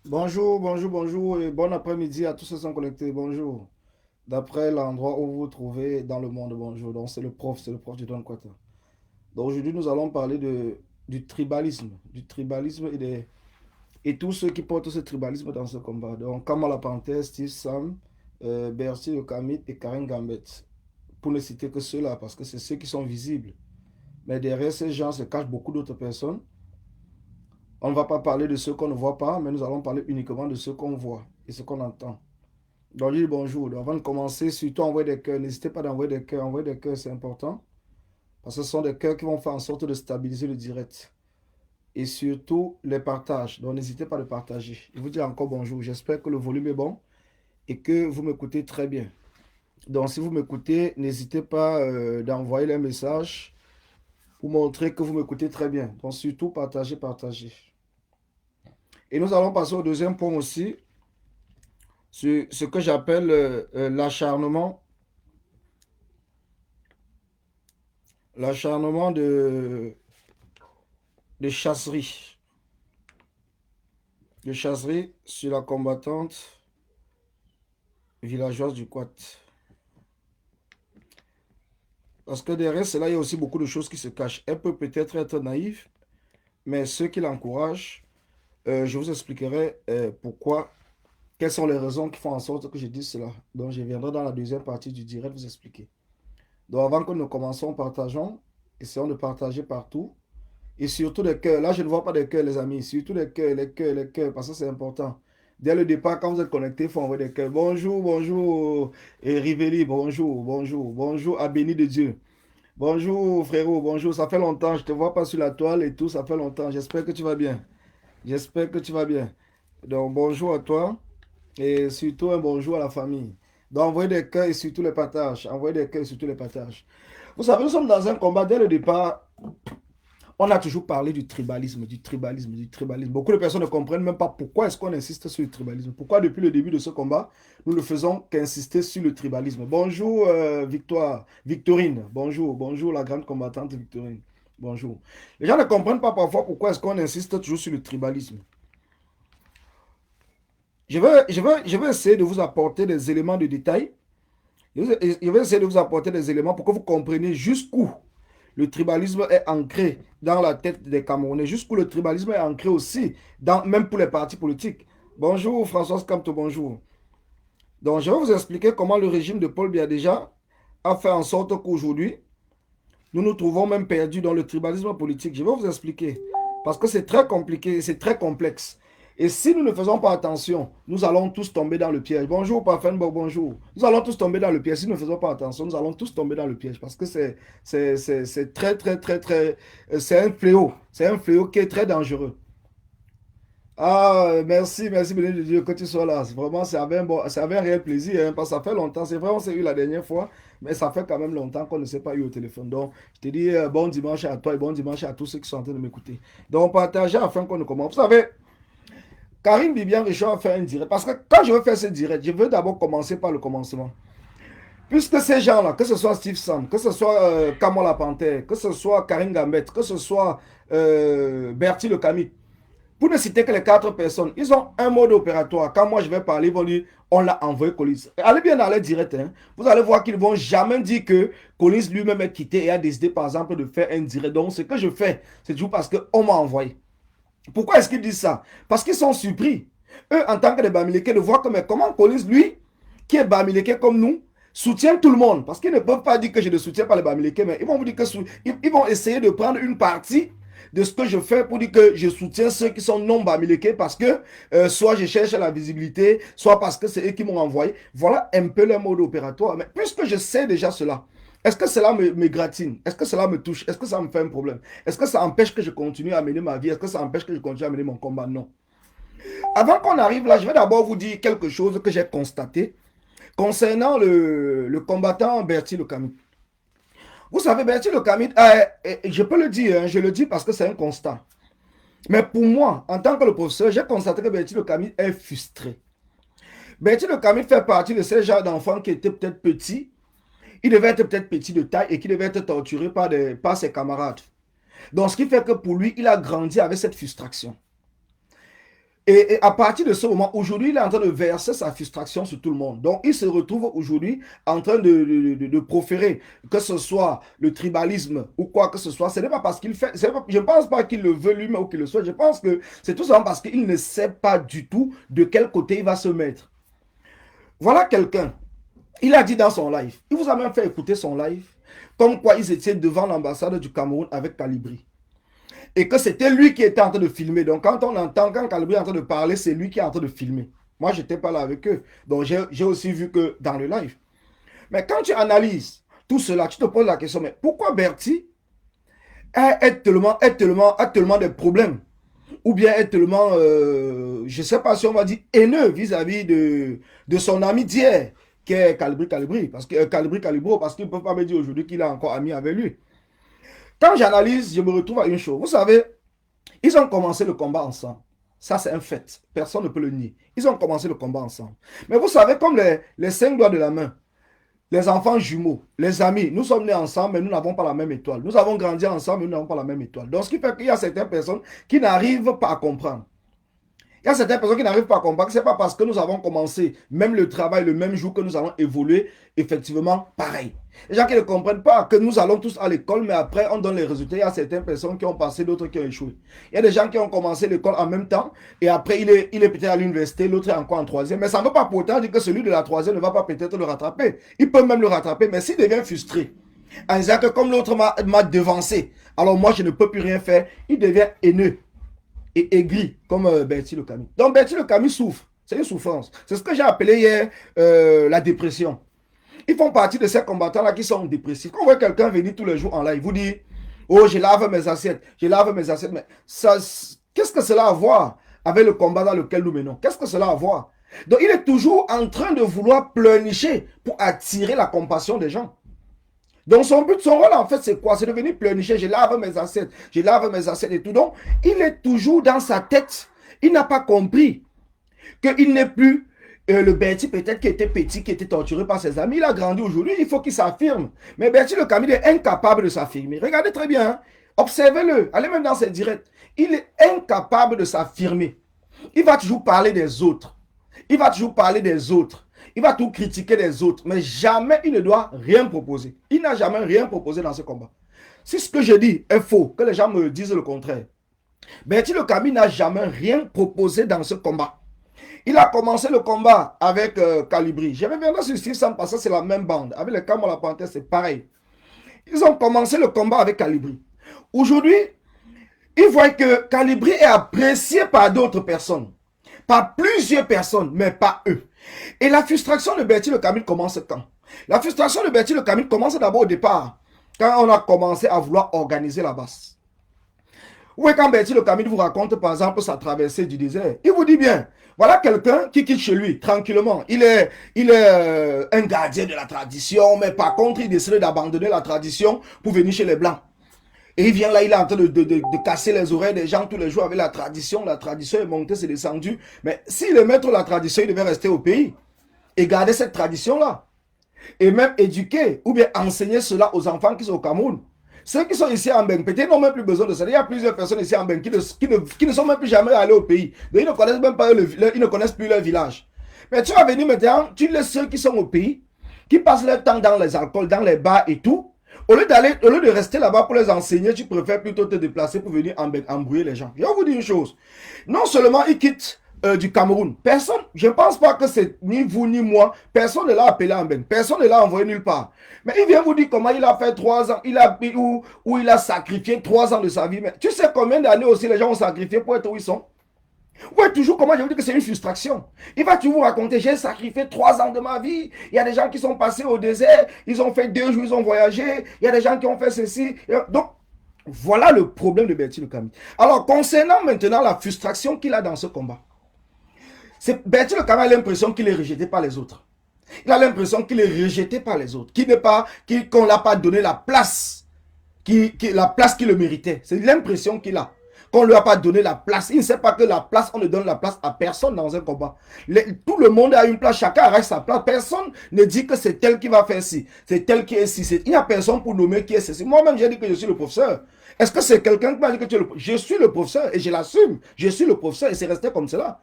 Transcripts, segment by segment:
Bonjour, bonjour, bonjour et bon après-midi à tous ceux qui sont connectés. Bonjour. D'après l'endroit où vous vous trouvez dans le monde, bonjour. Donc c'est le prof du Don Quata. Donc aujourd'hui nous allons parler du tribalisme et tous ceux qui portent ce tribalisme dans ce combat. Donc Kamala Panther, Steve Sam, Bertie Le Kamit et Karen Gambet. Pour ne citer que ceux-là, parce que c'est ceux qui sont visibles. Mais derrière ces gens se cachent beaucoup d'autres personnes. On ne va pas parler de ceux qu'on ne voit pas, mais nous allons parler uniquement de ceux qu'on voit et ce qu'on entend. Donc, je dis bonjour. Donc, avant de commencer, surtout envoyer des cœurs. N'hésitez pas d'envoyer des cœurs. Envoyer des cœurs, c'est important. Parce que ce sont des cœurs qui vont faire en sorte de stabiliser le direct. Et surtout, les partages. Donc, n'hésitez pas de partager. Je vous dis encore bonjour. J'espère que le volume est bon et que vous m'écoutez très bien. Donc, si vous m'écoutez, n'hésitez pas d'envoyer les messages pour montrer que vous m'écoutez très bien. Donc, surtout, partagez, partagez. Et nous allons passer au deuxième point aussi, sur ce que j'appelle l'acharnement de chasserie. De chasserie sur la combattante villageoise du Quat. Parce que derrière cela, il y a aussi beaucoup de choses qui se cachent. Elle peut peut-être être naïve, mais ceux qui l'encouragent, je vous expliquerai pourquoi, quelles sont les raisons qui font en sorte que je dise cela. Donc, je viendrai dans la deuxième partie du direct vous expliquer. Donc, avant que nous commençons, partageons. Essayons de partager partout. Et surtout des cœurs. Là, je ne vois pas des cœurs, les amis. Surtout des cœurs, les cœurs, les cœurs, parce que c'est important. Dès le départ, quand vous êtes connecté, il faut envoyer des cœurs. Bonjour, bonjour, et Rivelli, bonjour, bonjour, bonjour, à béni de Dieu. Bonjour, frérot, bonjour. Ça fait longtemps, je ne te vois pas sur la toile et tout, ça fait longtemps. J'espère que tu vas bien. J'espère que tu vas bien. Donc, bonjour à toi et surtout un bonjour à la famille. Donc, envoyez des cœurs et surtout les partages. Envoyez des cœurs et surtout les partages. Vous savez, nous sommes dans un combat dès le départ. On a toujours parlé du tribalisme, du tribalisme, du tribalisme. Beaucoup de personnes ne comprennent même pas pourquoi est-ce qu'on insiste sur le tribalisme. Pourquoi depuis le début de ce combat, nous ne faisons qu'insister sur le tribalisme. Bonjour Victorine. Bonjour, bonjour la grande combattante Victorine. Bonjour. Les gens ne comprennent pas parfois pourquoi est-ce qu'on insiste toujours sur le tribalisme. Je vais essayer de vous apporter des éléments de détail. Je vais essayer de vous apporter des éléments pour que vous compreniez jusqu'où le tribalisme est ancré dans la tête des Camerounais, jusqu'où le tribalisme est ancré aussi, même pour les partis politiques. Bonjour Françoise Camto, bonjour. Donc je vais vous expliquer comment le régime de Paul Biya déjà a fait en sorte qu'aujourd'hui, nous nous trouvons même perdus dans le tribalisme politique. Je vais vous expliquer. Parce que c'est très compliqué, c'est très complexe. Et si nous ne faisons pas attention, nous allons tous tomber dans le piège. Bonjour, Parfenbo, bonjour. Nous allons tous tomber dans le piège. Si nous ne faisons pas attention, nous allons tous tomber dans le piège. Parce que c'est très, très, très, très. C'est un fléau. C'est un fléau qui est très dangereux. Ah, merci, merci, béni de Dieu, que tu sois là. Vraiment, c'est avec un réel plaisir, hein, parce que ça fait longtemps. C'est vrai, on s'est eu la dernière fois, mais ça fait quand même longtemps qu'on ne s'est pas eu au téléphone. Donc, je te dis bon dimanche à toi et bon dimanche à tous ceux qui sont en train de m'écouter. Donc, partagez afin qu'on ne commence. Vous savez, Karim Bibian Richard a fait un direct. Parce que quand je veux faire ce direct, je veux d'abord commencer par le commencement. Puisque ces gens-là, que ce soit Steve Sam, que ce soit Kamala Panther, que ce soit Karim Gambet, que ce soit Bertie Le Camit, pour ne citer que les quatre personnes, ils ont un mode opératoire. Quand moi je vais parler, ils vont dire on l'a envoyé Collins. Allez bien dans les directs. Hein. Vous allez voir qu'ils ne vont jamais dire que Collins lui-même est quitté et a décidé, par exemple, de faire un direct. Donc, ce que je fais, c'est toujours parce qu'on m'a envoyé. Pourquoi est-ce qu'ils disent ça? Parce qu'ils sont surpris. Eux, en tant que des Bamileke, de voir que, mais comment Collins, lui, qui est Bamileke comme nous, soutient tout le monde. Parce qu'ils ne peuvent pas dire que je ne soutiens pas les Bamileke, mais ils vont vous dire que ils vont essayer de prendre une partie de ce que je fais pour dire que je soutiens ceux qui sont non Bamileke parce que soit je cherche la visibilité, soit parce que c'est eux qui m'ont envoyé. Voilà un peu leur mode opératoire. Mais puisque je sais déjà cela, est-ce que cela me gratine? Est-ce que cela me touche? Est-ce que ça me fait un problème? Est-ce que ça empêche que je continue à mener ma vie? Est-ce que ça empêche que je continue à mener mon combat? Non. Avant qu'on arrive là, je vais d'abord vous dire quelque chose que j'ai constaté concernant le combattant Bertie Le Camit. Vous savez, Bertie Le Camit, je peux le dire, hein, je le dis parce que c'est un constat. Mais pour moi, en tant que le professeur, j'ai constaté que Bertie Le Camit est frustré. Bertie Le Camit fait partie de ces genres d'enfants qui étaient peut-être petits. Il devait être peut-être petit de taille et qui devait être torturé par ses camarades. Donc, ce qui fait que pour lui, il a grandi avec cette frustration. Et à partir de ce moment, aujourd'hui, il est en train de verser sa frustration sur tout le monde. Donc, il se retrouve aujourd'hui en train de proférer, que ce soit le tribalisme ou quoi que ce soit. Ce n'est pas parce qu'il fait, je ne pense pas qu'il le veut lui-même ou qu'il le souhaite. Je pense que c'est tout simplement parce qu'il ne sait pas du tout de quel côté il va se mettre. Voilà quelqu'un. Il a dit dans son live, il vous a même fait écouter son live, comme quoi ils étaient devant l'ambassade du Cameroun avec Calibri. Et que c'était lui qui était en train de filmer. Donc, quand on entend, quand Calibri est en train de parler, c'est lui qui est en train de filmer. Moi, je n'étais pas là avec eux. Donc, j'ai aussi vu que dans le live. Mais quand tu analyses tout cela, tu te poses la question, mais pourquoi Bertie a tellement de problèmes? Ou bien est tellement, je ne sais pas si on va dire, haineux vis-à-vis de son ami d'hier, qui est Calibri, parce que Calibro, parce qu'il ne peut pas me dire aujourd'hui qu'il est encore ami avec lui. Quand j'analyse, je me retrouve à une chose. Vous savez, ils ont commencé le combat ensemble. Ça, c'est un fait. Personne ne peut le nier. Ils ont commencé le combat ensemble. Mais vous savez, comme les 5 doigts de la main, les enfants jumeaux, les amis, nous sommes nés ensemble, mais nous n'avons pas la même étoile. Nous avons grandi ensemble, mais nous n'avons pas la même étoile. Donc, ce qui fait qu'il y a certaines personnes qui n'arrivent pas à comprendre. Il y a certaines personnes qui n'arrivent pas à comprendre. Ce n'est pas parce que nous avons commencé même le travail le même jour que nous allons évoluer effectivement pareil. Les gens qui ne comprennent pas que nous allons tous à l'école, mais après on donne les résultats. Il y a certaines personnes qui ont passé, d'autres qui ont échoué. Il y a des gens qui ont commencé l'école en même temps et après il est peut-être à l'université, l'autre est encore en troisième. Mais ça ne veut pas pourtant dire que celui de la troisième ne va pas peut-être le rattraper. Il peut même le rattraper, mais s'il devient frustré, en disant que comme l'autre m'a devancé, alors moi je ne peux plus rien faire, il devient haineux et aigri, comme Bertie Le Camus. Donc Bertie Le Camus souffre. C'est une souffrance. C'est ce que j'ai appelé hier la dépression. Ils font partie de ces combattants-là qui sont dépressifs. Quand on voit quelqu'un venir tous les jours en live, vous dit, oh, je lave mes assiettes, je lave mes assiettes. Mais qu'est-ce que cela a à voir avec le combat dans lequel nous menons? Qu'est-ce que cela a à voir? Donc il est toujours en train de vouloir pleurnicher pour attirer la compassion des gens. Donc son but, son rôle en fait, c'est quoi? C'est de venir pleurnicher, je lave mes assiettes et tout. Donc, il est toujours dans sa tête. Il n'a pas compris qu'il n'est plus le Bertie peut-être qui était petit, qui était torturé par ses amis. Il a grandi aujourd'hui, il faut qu'il s'affirme. Mais Bertie Le Camus est incapable de s'affirmer. Regardez très bien, hein? Observez-le, allez même dans ses directs. Il est incapable de s'affirmer. Il va toujours parler des autres. Il va toujours parler des autres. Il va tout critiquer des autres, mais jamais il ne doit rien proposer. Il n'a jamais rien proposé dans ce combat. Si ce que je dis est faux, que les gens me disent le contraire. Bertie Le Camus n'a jamais rien proposé dans ce combat. Il a commencé le combat avec Calibri. Je reviendrai sur Steve Sam parce que c'est la même bande. Avec les Camons la Panthère, c'est pareil. Ils ont commencé le combat avec Calibri. Aujourd'hui, ils voient que Calibri est apprécié par d'autres personnes. Par plusieurs personnes, mais pas eux. Et la frustration de Bertie Le Camus commence quand? La frustration de Bertie Le Camus commence d'abord au départ, quand on a commencé à vouloir organiser la base. Oui, quand Bertie Le Camus vous raconte par exemple sa traversée du désert, il vous dit bien, voilà quelqu'un qui quitte chez lui tranquillement. Il est un gardien de la tradition, mais par contre, il décide d'abandonner la tradition pour venir chez les Blancs. Et il vient là, il est en train de casser les oreilles des gens tous les jours avec la tradition. La tradition est montée, c'est descendu. Mais s'il est maître de la tradition, il devait rester au pays et garder cette tradition-là. Et même éduquer ou bien enseigner cela aux enfants qui sont au Cameroun. Ceux qui sont ici en Beng, peut-être n'ont même plus besoin de ça. Il y a plusieurs personnes ici en Beng qui ne sont même plus jamais allés au pays. Donc ils ne connaissent même pas, ils ne connaissent plus leur village. Mais tu vas venir maintenant, tu laisses ceux qui sont au pays, qui passent leur temps dans les alcools, dans les bars et tout. Au lieu de rester là-bas pour les enseigner, tu préfères plutôt te déplacer pour venir embrouiller les gens. Je vais vous dire une chose. Non seulement ils quittent du Cameroun. Personne, je ne pense pas que c'est ni vous ni moi. Personne ne l'a appelé en Ben. Personne ne l'a envoyé nulle part. Mais il vient vous dire comment il a fait 3 ans, où il a sacrifié 3 ans de sa vie. Mais tu sais combien d'années aussi les gens ont sacrifié pour être où ils sont? Ouais, toujours, comment je vous dis que c'est une frustration. Il va toujours vous raconter, j'ai sacrifié 3 ans de ma vie. Il y a des gens qui sont passés au désert, ils ont fait 2 jours, ils ont voyagé. Il y a des gens qui ont fait ceci. Donc, voilà le problème de Bertie Le Camus. Alors, concernant maintenant la frustration qu'il a dans ce combat, Bertie Le Camus a l'impression qu'il est rejeté par les autres. Il a l'impression qu'il est rejeté par les autres, qu'on ne l'a pas donné la place, la place qu'il le méritait. C'est l'impression qu'il a. qu'on ne lui a pas donné la place. Il ne sait pas que la place, on ne donne la place à personne dans un combat. Tout le monde a une place, chacun reste sa place. Personne ne dit que c'est tel qui va faire ci, c'est tel qui est ci. Il n'y a personne pour nommer qui est ceci. Moi-même, j'ai dit que je suis le professeur. Est-ce que c'est quelqu'un qui m'a dit que tu es le professeur? Je suis le professeur et je l'assume. Je suis le professeur et c'est resté comme cela.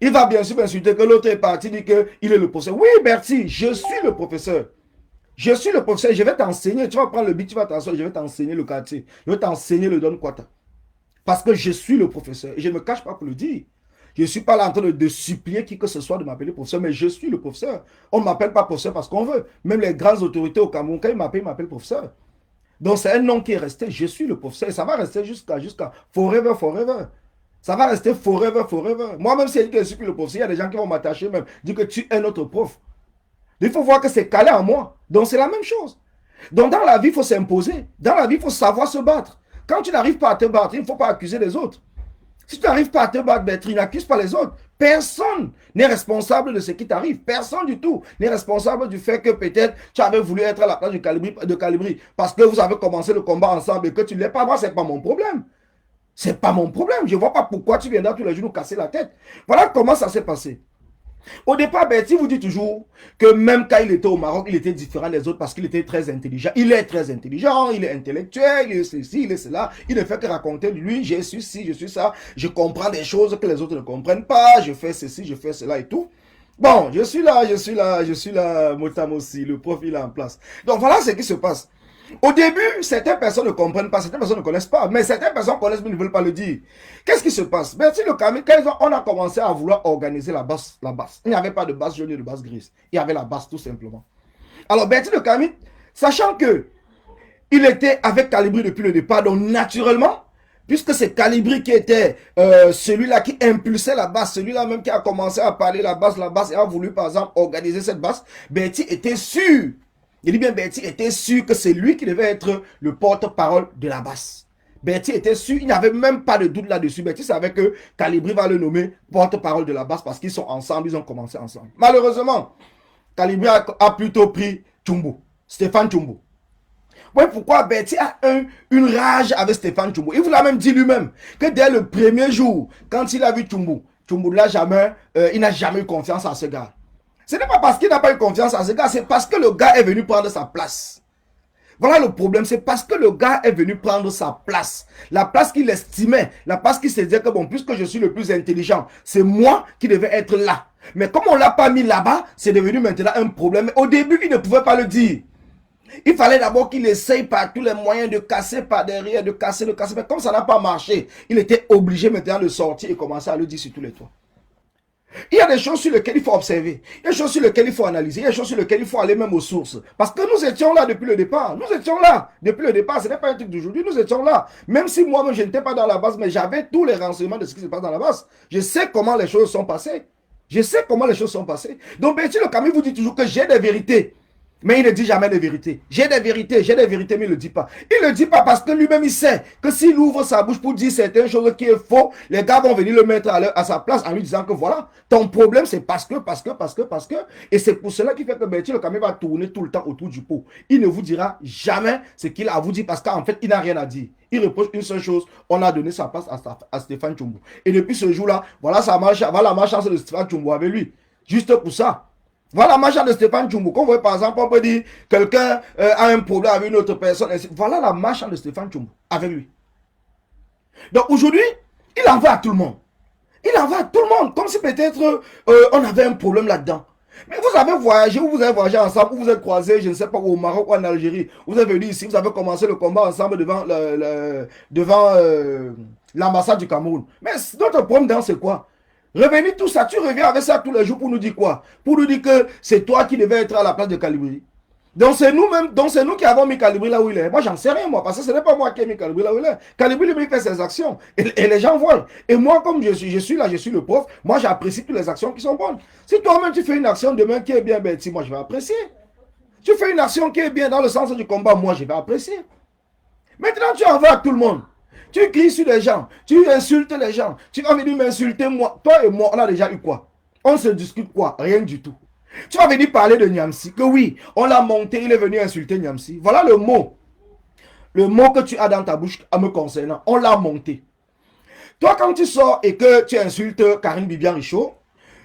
Il va bien sûr m'insulter que l'autre est parti, dit qu'il est le professeur. Oui, Bertie, je suis le professeur. Je suis le professeur, je vais t'enseigner. Tu vas prendre le bic, tu vas t'asseoir, je vais t'enseigner le quartier. Je vais t'enseigner le Don Quata. Parce que je suis le professeur. Et je ne me cache pas pour le dire. Je ne suis pas là en train de supplier qui que ce soit de m'appeler professeur, mais je suis le professeur. On ne m'appelle pas professeur parce qu'on veut. Même les grandes autorités au Cameroun, quand ils m'appellent professeur. Donc c'est un nom qui est resté. Je suis le professeur. Et ça va rester jusqu'à forever, forever. Ça va rester forever, forever. Moi-même, si je suis le professeur, il y a des gens qui vont m'attacher même, dire que tu es notre prof. Il faut voir que c'est calé en moi. Donc c'est la même chose. Donc dans la vie, il faut s'imposer. Dans la vie, il faut savoir se battre. Quand tu n'arrives pas à te battre, il ne faut pas accuser les autres. Si tu n'arrives pas à te battre, tu n'accuses pas les autres. Personne n'est responsable de ce qui t'arrive. Personne du tout n'est responsable du fait que peut-être tu avais voulu être à la place de Calibri parce que vous avez commencé le combat ensemble et que tu ne l'es pas. Moi, ce n'est pas mon problème. Ce n'est pas mon problème. Je ne vois pas pourquoi tu viendras tous les jours nous casser la tête. Voilà comment ça s'est passé. Au départ, Bertie vous dit toujours que même quand il était au Maroc, il était différent des autres parce qu'il était très intelligent. Il est très intelligent, il est intellectuel, il est ceci, il est cela. Il ne fait que raconter de lui, je suis ci, je suis ça. Je comprends des choses que les autres ne comprennent pas. Je fais ceci, je fais cela et tout. Bon, je suis là, Motam aussi. Le prof, il est en place. Donc voilà ce qui se passe. Au début, certaines personnes ne comprennent pas, certaines personnes ne connaissent pas, mais certaines personnes connaissent mais ne veulent pas le dire. Qu'est-ce qui se passe? Bertie Le Camil, quand on a commencé à vouloir organiser la basse, il n'y avait pas de basse jaune et de basse grise. Il y avait la basse tout simplement. Alors Bertie Le Camil, sachant que il était avec Calibri depuis le départ, donc naturellement, puisque c'est Calibri qui était celui-là qui impulsait la basse, celui-là même qui a commencé à parler la basse et a voulu par exemple organiser cette basse, Bertie était sûr. Il dit bien, Bertie était sûr que c'est lui qui devait être le porte-parole de la basse. Bertie était sûr, il n'y avait même pas de doute là-dessus. Bertie savait que Calibri va le nommer porte-parole de la basse parce qu'ils sont ensemble, ils ont commencé ensemble. Malheureusement, Calibri a plutôt pris Tchumbo, Stéphane Tchumbo. Oui, pourquoi Bertie a une rage avec Stéphane Tchumbo? Il vous l'a même dit lui-même que dès le premier jour, quand il a vu Tchumbo, il n'a jamais eu confiance à ce gars. Ce n'est pas parce qu'il n'a pas eu confiance à ce gars, c'est parce que le gars est venu prendre sa place. Voilà le problème, c'est parce que le gars est venu prendre sa place. La place qu'il estimait, la place qu'il se disait que bon, puisque je suis le plus intelligent, c'est moi qui devais être là. Mais comme on ne l'a pas mis là-bas, c'est devenu maintenant un problème. Au début, il ne pouvait pas le dire. Il fallait d'abord qu'il essaye par tous les moyens de casser par derrière, de casser. Mais comme ça n'a pas marché, il était obligé maintenant de sortir et commencer à le dire sur tous les toits. Il y a des choses sur lesquelles il faut observer. Il y a des choses sur lesquelles il faut analyser. Il y a des choses sur lesquelles il faut aller même aux sources. Parce que nous étions là depuis le départ. Nous étions là depuis le départ. Ce n'est pas un truc d'aujourd'hui. Nous étions là. Même si moi-même, je n'étais pas dans la base, mais j'avais tous les renseignements de ce qui se passe dans la base. Je sais comment les choses sont passées. Je sais comment les choses sont passées. Donc, Bertie Le Camil vous dit toujours que j'ai des vérités. Mais il ne dit jamais de vérité. J'ai des vérités, mais il ne le dit pas. Il ne le dit pas parce que lui-même, il sait que s'il ouvre sa bouche pour dire certaines choses qui est faux, les gars vont venir le mettre à sa place en lui disant que voilà, ton problème, c'est parce que. Et c'est pour cela qu'il fait que Bertie Le Camil va tourner tout le temps autour du pot. Il ne vous dira jamais ce qu'il a à vous dire parce qu'en fait, il n'a rien à dire. Il reproche une seule chose, on a donné sa place à Stéphane Tchumbo. Et depuis ce jour-là, voilà la malchance de Stéphane Tchumbo avec lui. Juste pour ça. Voilà la marche de Stéphane Tchumbo. Comme vous voyez, par exemple, on peut dire quelqu'un a un problème avec une autre personne. Voilà la marche de Stéphane Tchumbo avec lui. Donc aujourd'hui, il en va à tout le monde. Il en va à tout le monde. Comme si peut-être on avait un problème là-dedans. Mais vous avez voyagé ensemble, vous êtes croisés, je ne sais pas, au Maroc ou en Algérie. Vous êtes venu ici, vous avez commencé le combat ensemble devant l'ambassade du Cameroun. Mais notre problème, c'est quoi? Revenir tout ça, tu reviens avec ça tous les jours pour nous dire quoi? Pour nous dire que c'est toi qui devais être à la place de Calibri. Donc c'est nous qui avons mis Calibri là où il est. Moi j'en sais rien moi, parce que ce n'est pas moi qui ai mis Calibri là où il est. Calibri lui fait ses actions et les gens voient. Et moi comme je suis là, je suis le prof, moi j'apprécie toutes les actions qui sont bonnes. Si toi-même tu fais une action demain qui est bien, ben si moi je vais apprécier. Tu fais une action qui est bien dans le sens du combat, moi je vais apprécier. Maintenant tu en vas à tout le monde. Tu cries sur les gens, tu insultes les gens, tu vas venir m'insulter moi. Toi et moi, on a déjà eu quoi? On se discute quoi? Rien du tout. Tu vas venir parler de Niamsi, que oui, on l'a monté, il est venu insulter Niamsi. Voilà le mot. Le mot que tu as dans ta bouche à me concernant, on l'a monté. Toi, quand tu sors et que tu insultes Karine Bibian Richaud,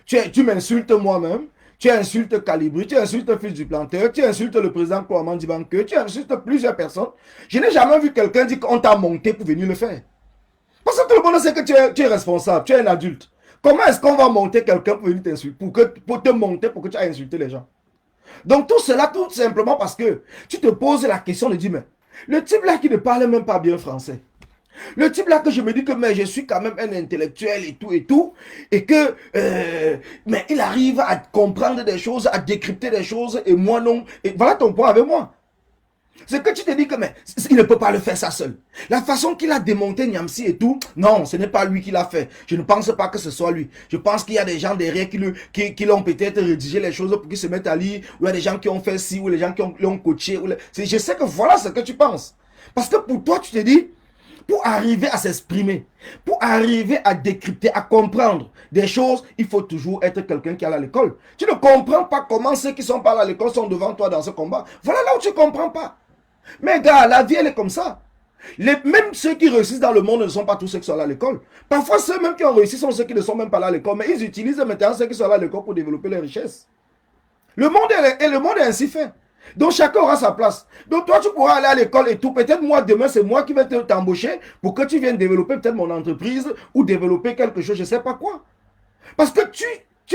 tu m'insultes moi-même, tu insultes Calibri, tu insultes Fils du Planteur, tu insultes le président Kouaman Dibanke, tu insultes plusieurs personnes. Je n'ai jamais vu quelqu'un dire qu'on t'a monté pour venir le faire. Parce que tout le monde sait que tu es responsable, tu es un adulte. Comment est-ce qu'on va monter quelqu'un pour venir t'insulter, pour te monter, pour que tu aies insulté les gens? Donc tout cela, tout simplement parce que tu te poses la question de dire, mais le type là qui ne parle même pas bien français, le type là que je me dis que mais je suis quand même un intellectuel et tout, et que mais il arrive à comprendre des choses, à décrypter des choses, et moi non. Et voilà ton point avec moi. C'est que tu te dis que mais il ne peut pas le faire ça seul. La façon qu'il a démonté Niamsi et tout, non, ce n'est pas lui qui l'a fait. Je ne pense pas que ce soit lui. Je pense qu'il y a des gens derrière qui l'ont peut-être rédigé les choses pour qu'ils se mettent à lire, ou il y a des gens qui ont fait ci, ou les gens qui l'ont coaché. Je sais que voilà ce que tu penses. Parce que pour toi, tu te dis, pour arriver à s'exprimer, pour arriver à décrypter, à comprendre des choses, il faut toujours être quelqu'un qui est à l'école. Tu ne comprends pas comment ceux qui sont pas à l'école sont devant toi dans ce combat. Voilà là où tu ne comprends pas. Mais gars, la vie, elle est comme ça. Même ceux qui réussissent dans le monde ne sont pas tous ceux qui sont à l'école. Parfois, ceux même qui ont réussi sont ceux qui ne sont même pas là à l'école. Mais ils utilisent maintenant ceux qui sont là à l'école pour développer les richesses. Le monde est ainsi fait. Donc, chacun aura sa place. Donc, toi, tu pourras aller à l'école et tout. Peut-être moi, demain, c'est moi qui vais t'embaucher pour que tu viennes développer peut-être mon entreprise ou développer quelque chose, je ne sais pas quoi. Parce que tu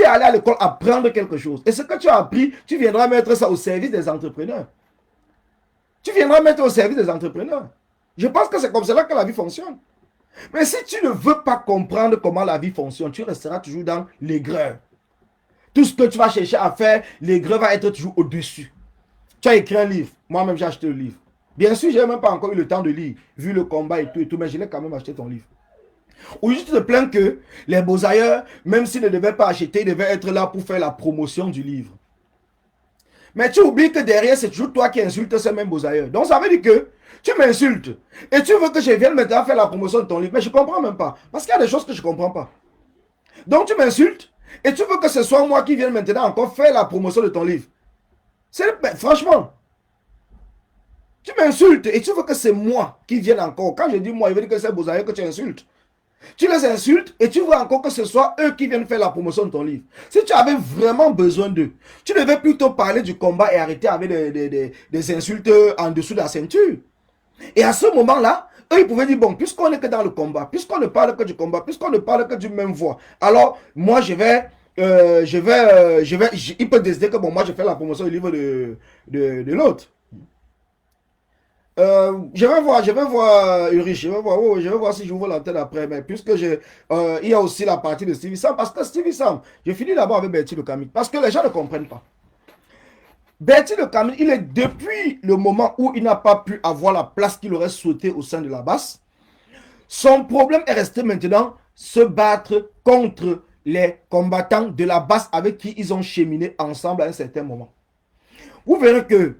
es allé à l'école apprendre quelque chose. Et ce que tu as appris, tu viendras mettre ça au service des entrepreneurs. Tu viendras mettre au service des entrepreneurs. Je pense que c'est comme cela que la vie fonctionne. Mais si tu ne veux pas comprendre comment la vie fonctionne, tu resteras toujours dans l'aigreur. Tout ce que tu vas chercher à faire, l'aigreur va être toujours au-dessus. Tu as écrit un livre. Moi-même, j'ai acheté le livre. Bien sûr, je n'ai même pas encore eu le temps de lire, vu le combat et tout, mais je l'ai quand même acheté ton livre. Aujourd'hui, tu te plains que les beaux-ailleurs, même s'ils ne devaient pas acheter, ils devaient être là pour faire la promotion du livre. Mais tu oublies que derrière, c'est toujours toi qui insultes ces mêmes beaux-ailleurs. Donc, ça veut dire que tu m'insultes. Et tu veux que je vienne maintenant faire la promotion de ton livre. Mais je ne comprends même pas. Parce qu'il y a des choses que je ne comprends pas. Donc, tu m'insultes. Et tu veux que ce soit moi qui vienne maintenant encore faire la promotion de ton livre. Franchement, tu m'insultes. Et tu veux que c'est moi qui vienne encore. Quand je dis moi, je veux dire que c'est beaux-ailleurs que tu insultes. Tu les insultes et tu veux encore que ce soit eux qui viennent faire la promotion de ton livre. Si tu avais vraiment besoin d'eux, tu devais plutôt parler du combat et arrêter avec des insultes en dessous de la ceinture. Et à ce moment-là, eux, ils pouvaient dire, bon, puisqu'on n'est que dans le combat, puisqu'on ne parle que du combat, puisqu'on ne parle que du même voix, alors moi, il peut décider que bon, moi, je fais la promotion du livre de l'autre. Je vais voir Ulrich, je vais voir si j'ouvre l'antenne après, mais puisque il y a aussi la partie de Stevie Sam, parce que Stevie Sam, je finis d'abord avec Bertie Le Camille, parce que les gens ne comprennent pas. Bertie Le Camille, il est depuis le moment où il n'a pas pu avoir la place qu'il aurait souhaité au sein de la basse, son problème est resté maintenant se battre contre les combattants de la basse avec qui ils ont cheminé ensemble à un certain moment. Vous verrez que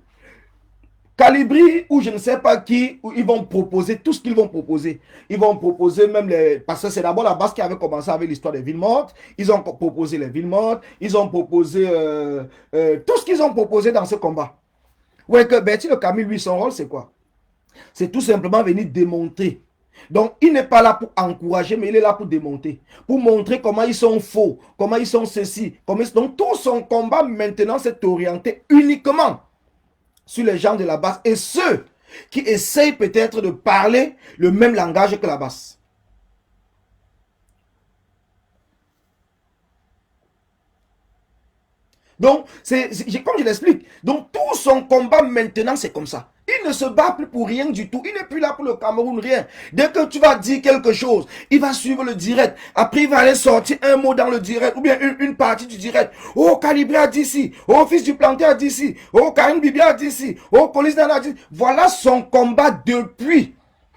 Calibri ou je ne sais pas qui, où ils vont proposer tout ce qu'ils vont proposer. Ils vont proposer même les... Parce que c'est d'abord la base qui avait commencé avec l'histoire des villes mortes. Ils ont proposé les villes mortes. Ils ont proposé tout ce qu'ils ont proposé dans ce combat. Ouais, que Bertie Le Camille, lui, son rôle, c'est quoi? C'est tout simplement venir démonter. Donc, il n'est pas là pour encourager, mais il est là pour démonter. Pour montrer comment ils sont faux, comment ils sont ceci. Donc, tout son combat maintenant s'est orienté uniquement sur les gens de la basse et ceux qui essayent peut-être de parler le même langage que la basse. Donc, comme je l'explique, donc tout son combat maintenant, c'est comme ça. Il ne se bat plus pour rien du tout. Il n'est plus là pour le Cameroun, rien. Dès que tu vas dire quelque chose, il va suivre le direct. Après, il va aller sortir un mot dans le direct, ou bien une partie du direct. Oh, Calibré a dit ci. Oh, Fils du Planté a dit ci. Oh, Karine Bibia a dit ci. Oh, Police Nana a dit. Voilà son combat depuis.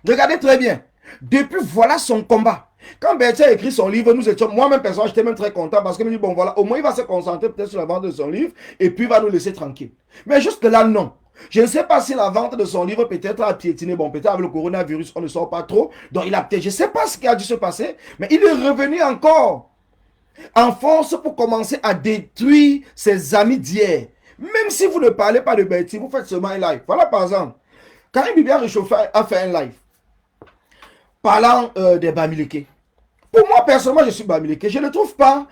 Regardez très bien. Depuis, voilà son combat. Quand Bertie a écrit son livre, nous étions, moi-même personnellement, j'étais même très content parce que je me dis, bon voilà, au moins il va se concentrer peut-être sur la vente de son livre et puis il va nous laisser tranquille. Mais jusque là, non. Je ne sais pas si la vente de son livre peut-être a piétiné. Bon, peut-être avec le coronavirus, on ne sort pas trop. Donc il a peut-être, je ne sais pas ce qui a dû se passer, mais il est revenu encore en force pour commencer à détruire ses amis d'hier. Même si vous ne parlez pas de Bertie, vous faites seulement un live. Voilà par exemple, Karine Bibia Réchauffé a fait un live parlant des Bamileke. Pour moi, personnellement, je suis Bamileke. Je ne trouve pas.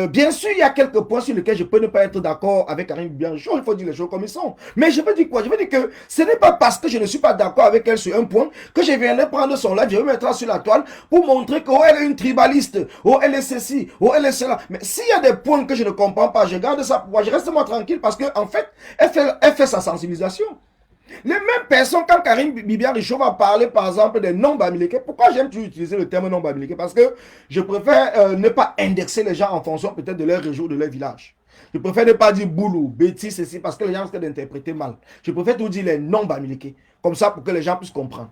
Bien sûr, il y a quelques points sur lesquels je peux ne pas être d'accord avec Karine Bianchon. Il faut dire les choses comme ils sont. Mais je veux dire quoi? Je veux dire que ce n'est pas parce que je ne suis pas d'accord avec elle sur un point que je viendrai prendre son live, je vais mettre sur la toile pour montrer qu'elle est une tribaliste. Oh, elle est ceci. Oh, elle est cela. Mais s'il y a des points que je ne comprends pas, je garde ça pour moi. Je reste moi tranquille parce qu'en fait, elle fait sa sensibilisation. Les mêmes personnes, quand Karine Bibiya-Richaud va parler, par exemple, des non-bamileke, pourquoi j'aime toujours utiliser le terme non-bamileke? Parce que je préfère ne pas indexer les gens en fonction peut-être de leur région, de leur village. Je préfère ne pas dire boulou, bêtise, ceci, parce que les gens risquent d'interpréter mal. Je préfère tout dire les non-bamileke, comme ça pour que les gens puissent comprendre.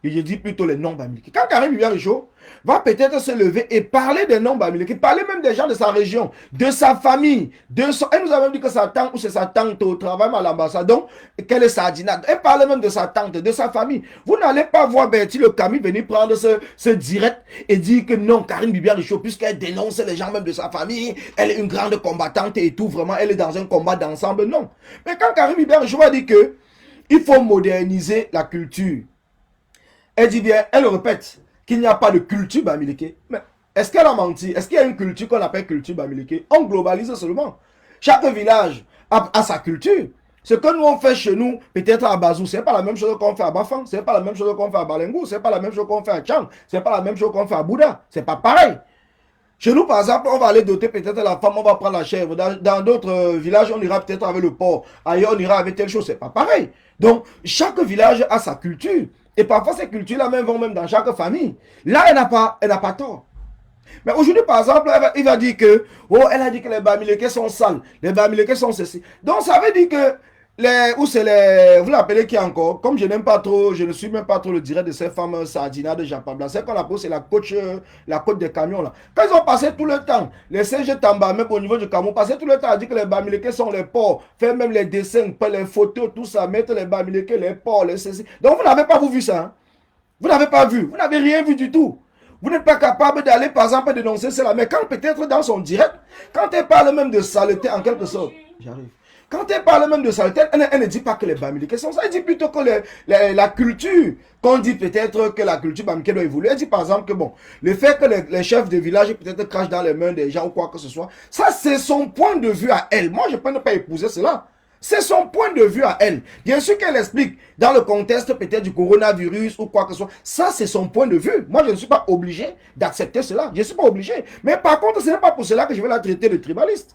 Et je dis plutôt les non-bamileke. Quand Karine Bibiya-Richaud va peut-être se lever et parler des non-bamileke, parler même des gens de sa région, de sa famille, de son... Elle nous a même dit que sa tante ou c'est sa tante au travail à l'ambassade, donc qu'elle est sardinade. Elle parle même de sa tante, de sa famille. Vous n'allez pas voir Bertie Le Camus venir prendre ce direct et dire que non, Karine Bibiya-Richaud, puisqu'elle dénonce les gens même de sa famille, elle est une grande combattante et tout, vraiment, elle est dans un combat d'ensemble. Non. Mais quand Karine Bibiya-Richaud va dire que il faut moderniser la culture, elle dit bien, elle répète qu'il n'y a pas de culture bamileke. Mais est-ce qu'elle a menti? Est-ce qu'il y a une culture qu'on appelle culture bamileke? On globalise seulement. Chaque village a sa culture. Ce que nous on fait chez nous, peut-être à Bazou, c'est pas la même chose qu'on fait à Bafang, c'est pas la même chose qu'on fait à Balengou, c'est pas la même chose qu'on fait à Tchang, c'est pas la même chose qu'on fait à Bouddha. C'est pas pareil. Chez nous, par exemple, on va aller doter peut-être la femme, on va prendre la chèvre. Dans d'autres villages, on ira peut-être avec le porc. Ailleurs, on ira avec telle chose. C'est pas pareil. Donc, chaque village a sa culture. Et parfois, ces cultures-là même vont même dans chaque famille. Là, elle n'a pas tort. Mais aujourd'hui, par exemple, il va dire que, oh, elle a dit que les Bamileke sont sales. Les Bamileke sont ceci. Donc, ça veut dire que vous l'appelez qui encore? Comme je n'aime pas trop, je ne suis même pas trop le direct de ces femmes sardinades de Japabla. C'est qu'on appelle, c'est la côte des camions là. Quand ils ont passé tout le temps, les CG Tamba, même au niveau du camion, passaient tout le temps à dire que les Bamileke sont les porcs, faire même les dessins, les photos, tout ça, mettre les Bamileke, les porcs, les ceci. Donc vous n'avez pas vu ça. Hein? Vous n'avez pas vu, vous n'avez rien vu du tout. Vous n'êtes pas capable d'aller, par exemple, dénoncer cela. Mais quand peut-être dans son direct, quand elle parle même de saleté en quelque sorte, j'arrive. Quand elle parle même de saleté, elle ne dit pas que les Bamileke sont ça. Elle dit plutôt que la culture, qu'on dit peut-être que la culture Bamileke doit évoluer. Elle dit par exemple que bon, le fait que les chefs de village peut-être crachent dans les mains des gens ou quoi que ce soit, ça c'est son point de vue à elle. Moi, je ne peux pas épouser cela. C'est son point de vue à elle. Bien sûr qu'elle explique dans le contexte peut-être du coronavirus ou quoi que ce soit. Ça, c'est son point de vue. Moi, je ne suis pas obligé d'accepter cela. Je ne suis pas obligé. Mais par contre, ce n'est pas pour cela que je vais la traiter de tribaliste.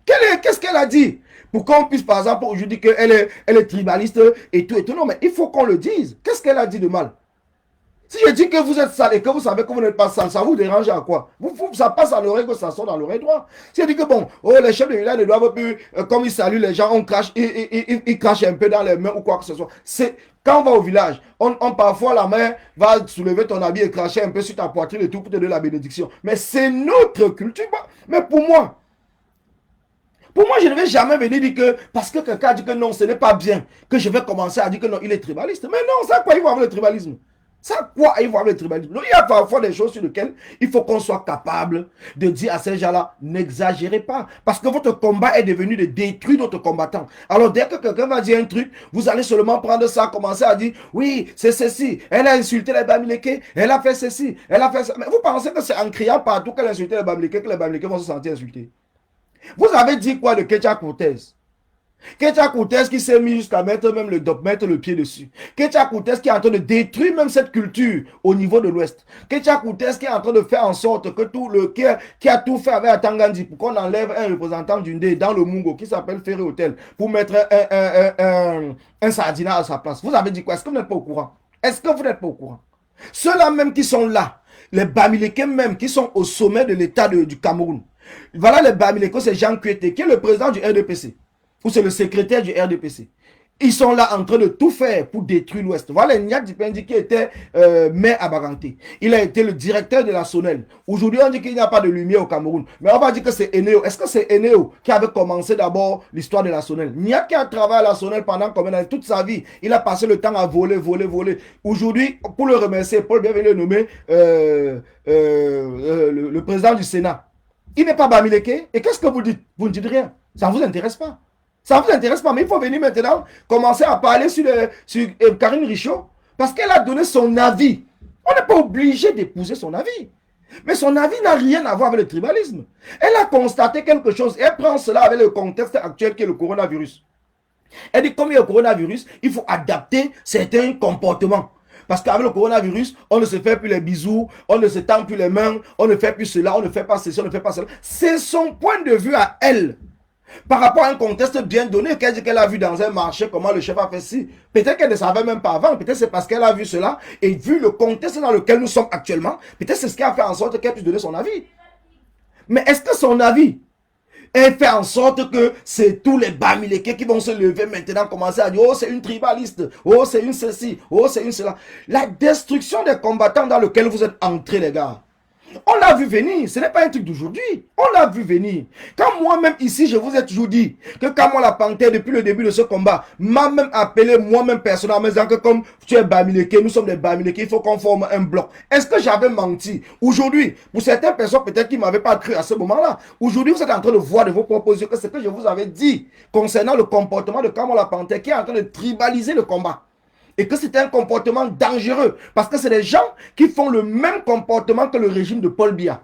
Qu'est-ce qu'elle a dit? Pour qu'on puisse, par exemple, aujourd'hui dire qu'elle est tribaliste et tout. Non, mais il faut qu'on le dise. Qu'est-ce qu'elle a dit de mal? Si je dis que vous êtes sale et que vous savez que vous n'êtes pas sale, ça vous dérange à quoi? Ça passe à l'oreille que ça sort dans l'oreille droite. Si je dis que bon, oh, les chefs de village ne doivent plus, comme ils saluent les gens, on crache, ils crachent un peu dans les mains ou quoi que ce soit. Quand on va au village, parfois la main va soulever ton habit et cracher un peu sur ta poitrine et tout pour te donner la bénédiction. Mais c'est notre culture. Mais pour moi, je ne vais jamais venir dire que, parce que quelqu'un dit que non, ce n'est pas bien, que je vais commencer à dire que non, il est tribaliste. Mais non, ça quoi, il va avoir le tribalisme? Ça quoi, il va avoir le tribalisme? Donc, il y a parfois des choses sur lesquelles il faut qu'on soit capable de dire à ces gens-là, n'exagérez pas. Parce que votre combat est devenu de détruire notre combattant. Alors, dès que quelqu'un va dire un truc, vous allez seulement prendre ça, commencer à dire, oui, c'est ceci, elle a insulté les Bamileke, elle a fait ceci, elle a fait ça. Mais vous pensez que c'est en criant partout qu'elle a insulté les Bamileke que les Bamileke vont se sentir insultés? Vous avez dit quoi de Ketia Cortez? Ketia Cortez qui s'est mis jusqu'à mettre même mettre le pied dessus. Ketia Cortez qui est en train de détruire même cette culture au niveau de l'Ouest. Ketia Cortez qui est en train de faire en sorte que qui a tout fait avec Atangandi pour qu'on enlève un représentant d'une dé dans le Mungo qui s'appelle Ferré Hotel pour mettre un sardinat à sa place. Vous avez dit quoi? Est-ce que vous n'êtes pas au courant? Est-ce que vous n'êtes pas au courant? Ceux-là même qui sont là, les Bamileke même qui sont au sommet de l'État du Cameroun. Voilà les Bamileke, c'est Jean Kuete qui est le président du RDPC. Ou c'est le secrétaire du RDPC. Ils sont là en train de tout faire pour détruire l'Ouest. Voilà Niak Dipendi qui était maire à Baganté. Il a été le directeur de la SONEL. Aujourd'hui, on dit qu'il n'y a pas de lumière au Cameroun. Mais on va dire que c'est Eneo. Est-ce que c'est Eneo qui avait commencé d'abord l'histoire de la SONEL? Niak qui a travaillé à la SONEL pendant combien d'années? Toute sa vie. Il a passé le temps à voler. Aujourd'hui, pour le remercier, Paul Biya vient le nommer le président du Sénat. Il n'est pas Bamileke. Et qu'est-ce que vous dites? Vous ne dites rien. Ça ne vous intéresse pas. Ça ne vous intéresse pas, mais il faut venir maintenant commencer à parler sur Karine Richaud parce qu'elle a donné son avis. On n'est pas obligé d'épouser son avis. Mais son avis n'a rien à voir avec le tribalisme. Elle a constaté quelque chose et elle prend cela avec le contexte actuel qui est le coronavirus. Elle dit, comme il y a le coronavirus, il faut adapter certains comportements. Parce qu'avec le coronavirus, on ne se fait plus les bisous, on ne se tend plus les mains, on ne fait plus cela, on ne fait pas ceci, on ne fait pas cela. C'est son point de vue à elle. Par rapport à un contexte bien donné, qu'elle dit qu'elle a vu dans un marché comment le chef a fait ci. Peut-être qu'elle ne savait même pas avant, peut-être c'est parce qu'elle a vu cela et vu le contexte dans lequel nous sommes actuellement, peut-être c'est ce qui a fait en sorte qu'elle puisse donner son avis. Mais est-ce que son avis fait en sorte que c'est tous les Bamileke qui vont se lever maintenant, commencer à dire, oh c'est une tribaliste, oh c'est une ceci, oh c'est une cela. La destruction des combattants dans lequel vous êtes entrés les gars, on l'a vu venir, ce n'est pas un truc d'aujourd'hui. On l'a vu venir. Quand moi-même ici, je vous ai toujours dit que quand moi la panthère, depuis le début de ce combat, m'a même appelé moi-même personnellement, en disant que comme tu es Bamileke, nous sommes des Bamileke, il faut qu'on forme un bloc. Est-ce que j'avais menti? Aujourd'hui, pour certaines personnes peut-être qui ne m'avaient pas cru à ce moment-là, aujourd'hui vous êtes en train de voir de vos propres yeux que ce que je vous avais dit concernant le comportement de Kamo la panthère qui est en train de tribaliser le combat. Et que c'est un comportement dangereux. Parce que c'est des gens qui font le même comportement que le régime de Paul Biya.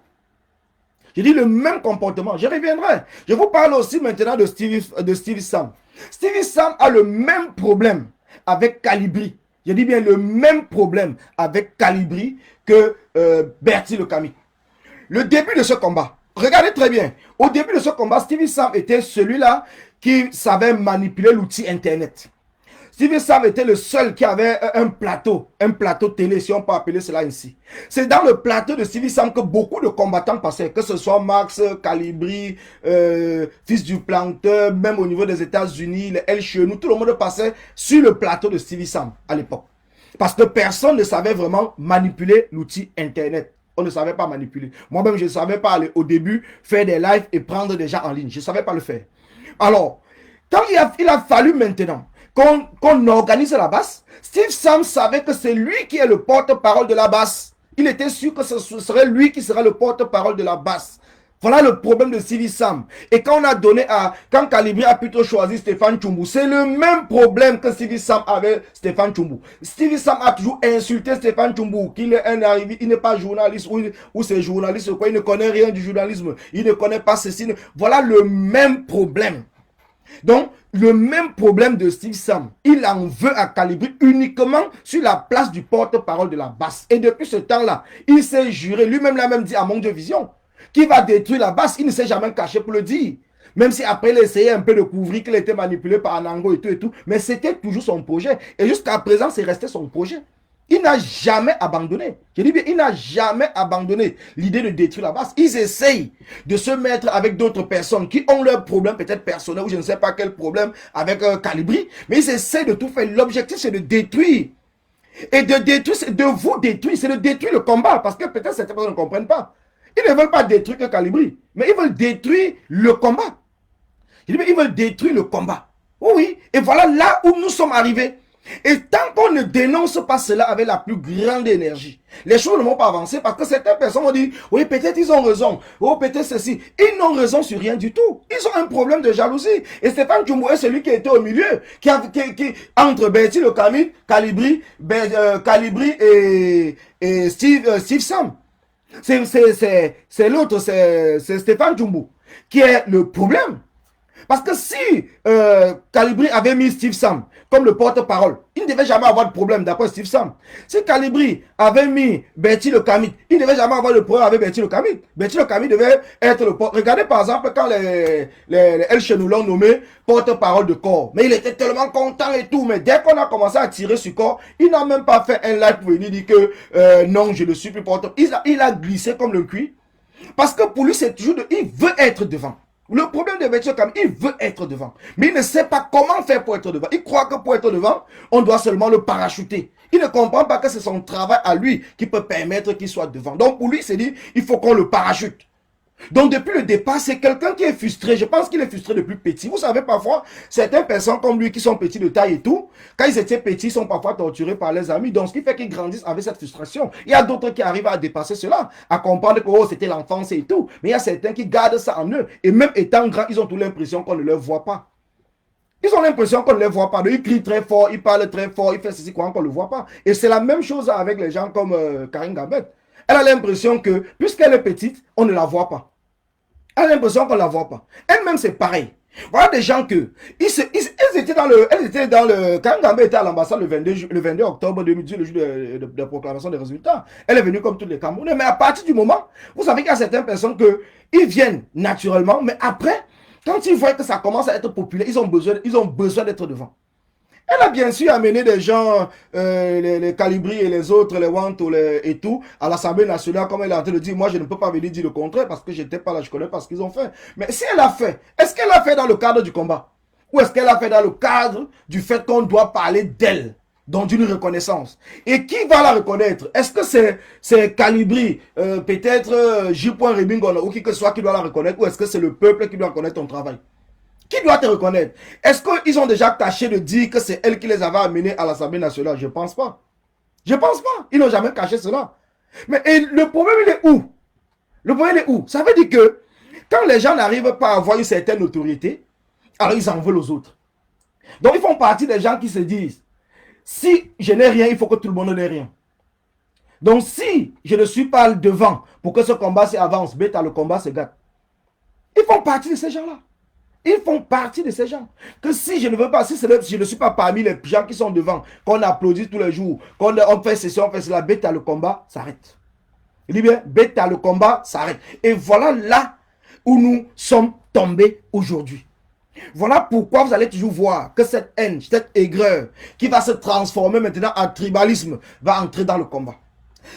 Je dis le même comportement. Je reviendrai. Je vous parle aussi maintenant de Stevie Sam. Stevie Sam a le même problème avec Calibri. Je dis bien le même problème avec Calibri que Bertie Le Camus. Le début de ce combat, regardez très bien. Au début de ce combat, Stevie Sam était celui-là qui savait manipuler l'outil Internet. Stevie Sam était le seul qui avait un plateau télé, si on peut appeler cela ainsi. C'est dans le plateau de Stevie Sam que beaucoup de combattants passaient, que ce soit Max, Calibri, Fils du Planteur, même au niveau des États-Unis, les El Chenou, tout le monde passait sur le plateau de Stevie Sam à l'époque. Parce que personne ne savait vraiment manipuler l'outil Internet. On ne savait pas manipuler. Moi-même, je ne savais pas aller au début faire des lives et prendre des gens en ligne. Je ne savais pas le faire. Alors, quand il a fallu maintenant qu'on organise la basse, Steve Sam savait que c'est lui qui est le porte-parole de la basse. Il était sûr que ce serait lui qui sera le porte-parole de la basse. Voilà le problème de Stevie Sam. Et quand on a donné quand Calibri a plutôt choisi Stéphane Tchoumbou, c'est le même problème que Stevie Sam avait Stéphane Tchoumbou. Stevie Sam a toujours insulté Stéphane Tchoumbou, qu'il est un arrivé, il n'est pas journaliste, ou c'est journaliste, quoi, il ne connaît rien du journalisme, il ne connaît pas ceci. Voilà le même problème. Donc, le même problème de Steve Sam, il en veut à Calibri uniquement sur la place du porte-parole de la basse. Et depuis ce temps-là, il s'est juré, lui-même l'a même dit à Monde de Vision, qu'il va détruire la basse. Il ne s'est jamais caché pour le dire. Même si après il essayait un peu de couvrir qu'il était manipulé par Anango et tout. Mais c'était toujours son projet. Et jusqu'à présent, c'est resté son projet. Il n'a jamais abandonné. Je dis bien, il n'a jamais abandonné l'idée de détruire la base. Ils essayent de se mettre avec d'autres personnes qui ont leurs problèmes peut-être personnels ou je ne sais pas quel problème avec Calibri. Mais ils essayent de tout faire. L'objectif, c'est de détruire. Et de détruire, c'est de vous détruire. C'est de détruire le combat. Parce que peut-être certaines personnes ne comprennent pas. Ils ne veulent pas détruire que Calibri. Mais ils veulent détruire le combat. Je dis bien, ils veulent détruire le combat. Oui. Et voilà là où nous sommes arrivés. Et tant qu'on ne dénonce pas cela avec la plus grande énergie, les choses ne vont pas avancer parce que certaines personnes vont dire, oui, peut-être ils ont raison, oh, peut-être ceci. Ils n'ont raison sur rien du tout. Ils ont un problème de jalousie. Et Stéphane Tchoumbou est celui qui était au milieu, qui entre Bertie Le Camus, Calibri et Steve Sam. C'est l'autre, c'est Stéphane Tchoumbou qui est le problème. Parce que si Calibri avait mis Steve Sam comme le porte-parole, il ne devait jamais avoir de problème d'après Steve Sam. Si Calibri avait mis Bertie Le Camus, il ne devait jamais avoir de problème avec Bertie Le Camus. Bertie Le Camus devait être le porte. Regardez par exemple quand les El Chenou l'ont nommé porte-parole de corps. Mais il était tellement content et tout. Mais dès qu'on a commencé à tirer sur corps, il n'a même pas fait un live pour venir dire que non, je ne suis plus porte-parole. Il a glissé comme le cuir. Parce que pour lui, c'est toujours il veut être devant. Le problème de Bertie Le Camus, il veut être devant. Mais il ne sait pas comment faire pour être devant. Il croit que pour être devant, on doit seulement le parachuter. Il ne comprend pas que c'est son travail à lui qui peut permettre qu'il soit devant. Donc pour lui, c'est dit, il faut qu'on le parachute. Donc depuis le départ, c'est quelqu'un qui est frustré. Je pense qu'il est frustré depuis petit. Vous savez, parfois, certaines personnes comme lui qui sont petits de taille et tout, quand ils étaient petits, ils sont parfois torturés par les amis. Donc ce qui fait qu'ils grandissent avec cette frustration. Il y a d'autres qui arrivent à dépasser cela, à comprendre que oh, c'était l'enfance et tout. Mais il y a certains qui gardent ça en eux. Et même étant grands, ils ont toute l'impression qu'on ne les voit pas. Ils ont l'impression qu'on ne les voit pas. Ils crient très fort, ils parlent très fort, ils font ceci, quoi, qu'on ne le voit pas. Et c'est la même chose avec les gens comme Karim Gambet. Elle a l'impression que, puisqu'elle est petite, on ne la voit pas. Elle a l'impression qu'on ne la voit pas. Elle-même, c'est pareil. Voilà des gens que, ils étaient dans le, quand Gambé était à l'ambassade le 22 octobre 2010, le jour de proclamation des résultats, elle est venue comme tous les Camerounais. Mais à partir du moment, vous savez qu'il y a certaines personnes ils viennent naturellement, mais après, quand ils voient que ça commence à être populaire, ils ont besoin d'être devant. Elle a bien sûr amené des gens, les Calibri et les autres, les Wanto et tout, à l'Assemblée nationale, comme elle a en train de dire, moi je ne peux pas venir dire le contraire parce que j'étais pas là, je connais pas ce qu'ils ont fait. Mais si elle a fait, est-ce qu'elle a fait dans le cadre du combat? Ou est-ce qu'elle a fait dans le cadre du fait qu'on doit parler d'elle, donc d'une reconnaissance? Et qui va la reconnaître? Est-ce que c'est Calibri, peut-être J. Rebingon ou qui que ce soit qui doit la reconnaître, ou est-ce que c'est le peuple qui doit reconnaître ton travail? Qui doit te reconnaître? Est-ce qu'ils ont déjà caché de dire que c'est elle qui les avait amenés à l'Assemblée nationale? Je ne pense pas. Je ne pense pas. Ils n'ont jamais caché cela. Mais le problème, il est où? Le problème, il est où? Ça veut dire que quand les gens n'arrivent pas à avoir une certaine autorité, alors ils en veulent aux autres. Donc ils font partie des gens qui se disent, si je n'ai rien, il faut que tout le monde n'ait rien. Donc si je ne suis pas devant pour que ce combat s'avance, bêta, le combat se gâte. Ils font partie de ces gens-là. Ils font partie de ces gens. Que si je ne veux pas, si je ne suis pas parmi les gens qui sont devant, qu'on applaudit tous les jours, qu'on fait ceci, on fait cela, bêta, le combat s'arrête. Il dit bien, bêta, le combat s'arrête. Et voilà là où nous sommes tombés aujourd'hui. Voilà pourquoi vous allez toujours voir que cette haine, cette aigreur, qui va se transformer maintenant en tribalisme, va entrer dans le combat.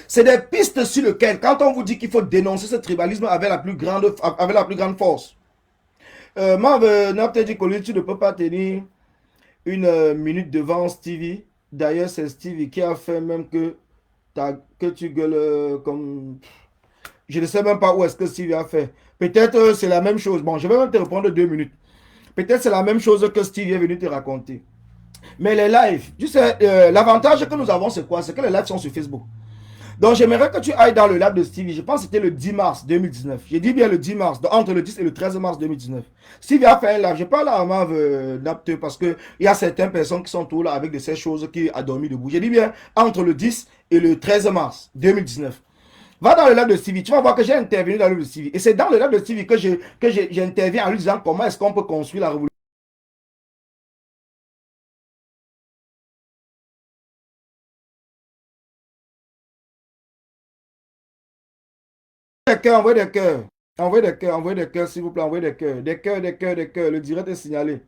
C'est des pistes sur lesquelles, quand on vous dit qu'il faut dénoncer ce tribalisme avec la plus grande force, moi, peut-être dit que tu ne peux pas tenir une minute devant Stevie. D'ailleurs, c'est Stevie qui a fait même que tu gueules comme... Je ne sais même pas où est-ce que Stevie a fait. Peut-être c'est la même chose. Bon, je vais même te répondre 2 minutes. Peut-être c'est la même chose que Stevie est venu te raconter. Mais les lives, tu sais, l'avantage que nous avons, c'est quoi? C'est que les lives sont sur Facebook. Donc, j'aimerais que tu ailles dans le live de Stevie. Je pense que c'était le 10 mars 2019. J'ai dit bien le 10 mars, entre le 10 et le 13 mars 2019. Stevie a fait un live. Je parle à Mav Napte parce qu'il y a certaines personnes qui sont tout là avec de ces choses qui a dormi debout. J'ai dit bien entre le 10 et le 13 mars 2019. Va dans le live de Stevie. Tu vas voir que j'ai intervenu dans le live de Stevie. Et c'est dans le live de Stevie que j'interviens en lui disant comment est-ce qu'on peut construire la révolution. Des cœurs, envoyez des cœurs. Envoyez des cœurs, s'il vous plaît, envoyez des cœurs. Des cœurs, des cœurs, des cœurs. Le direct est signalé.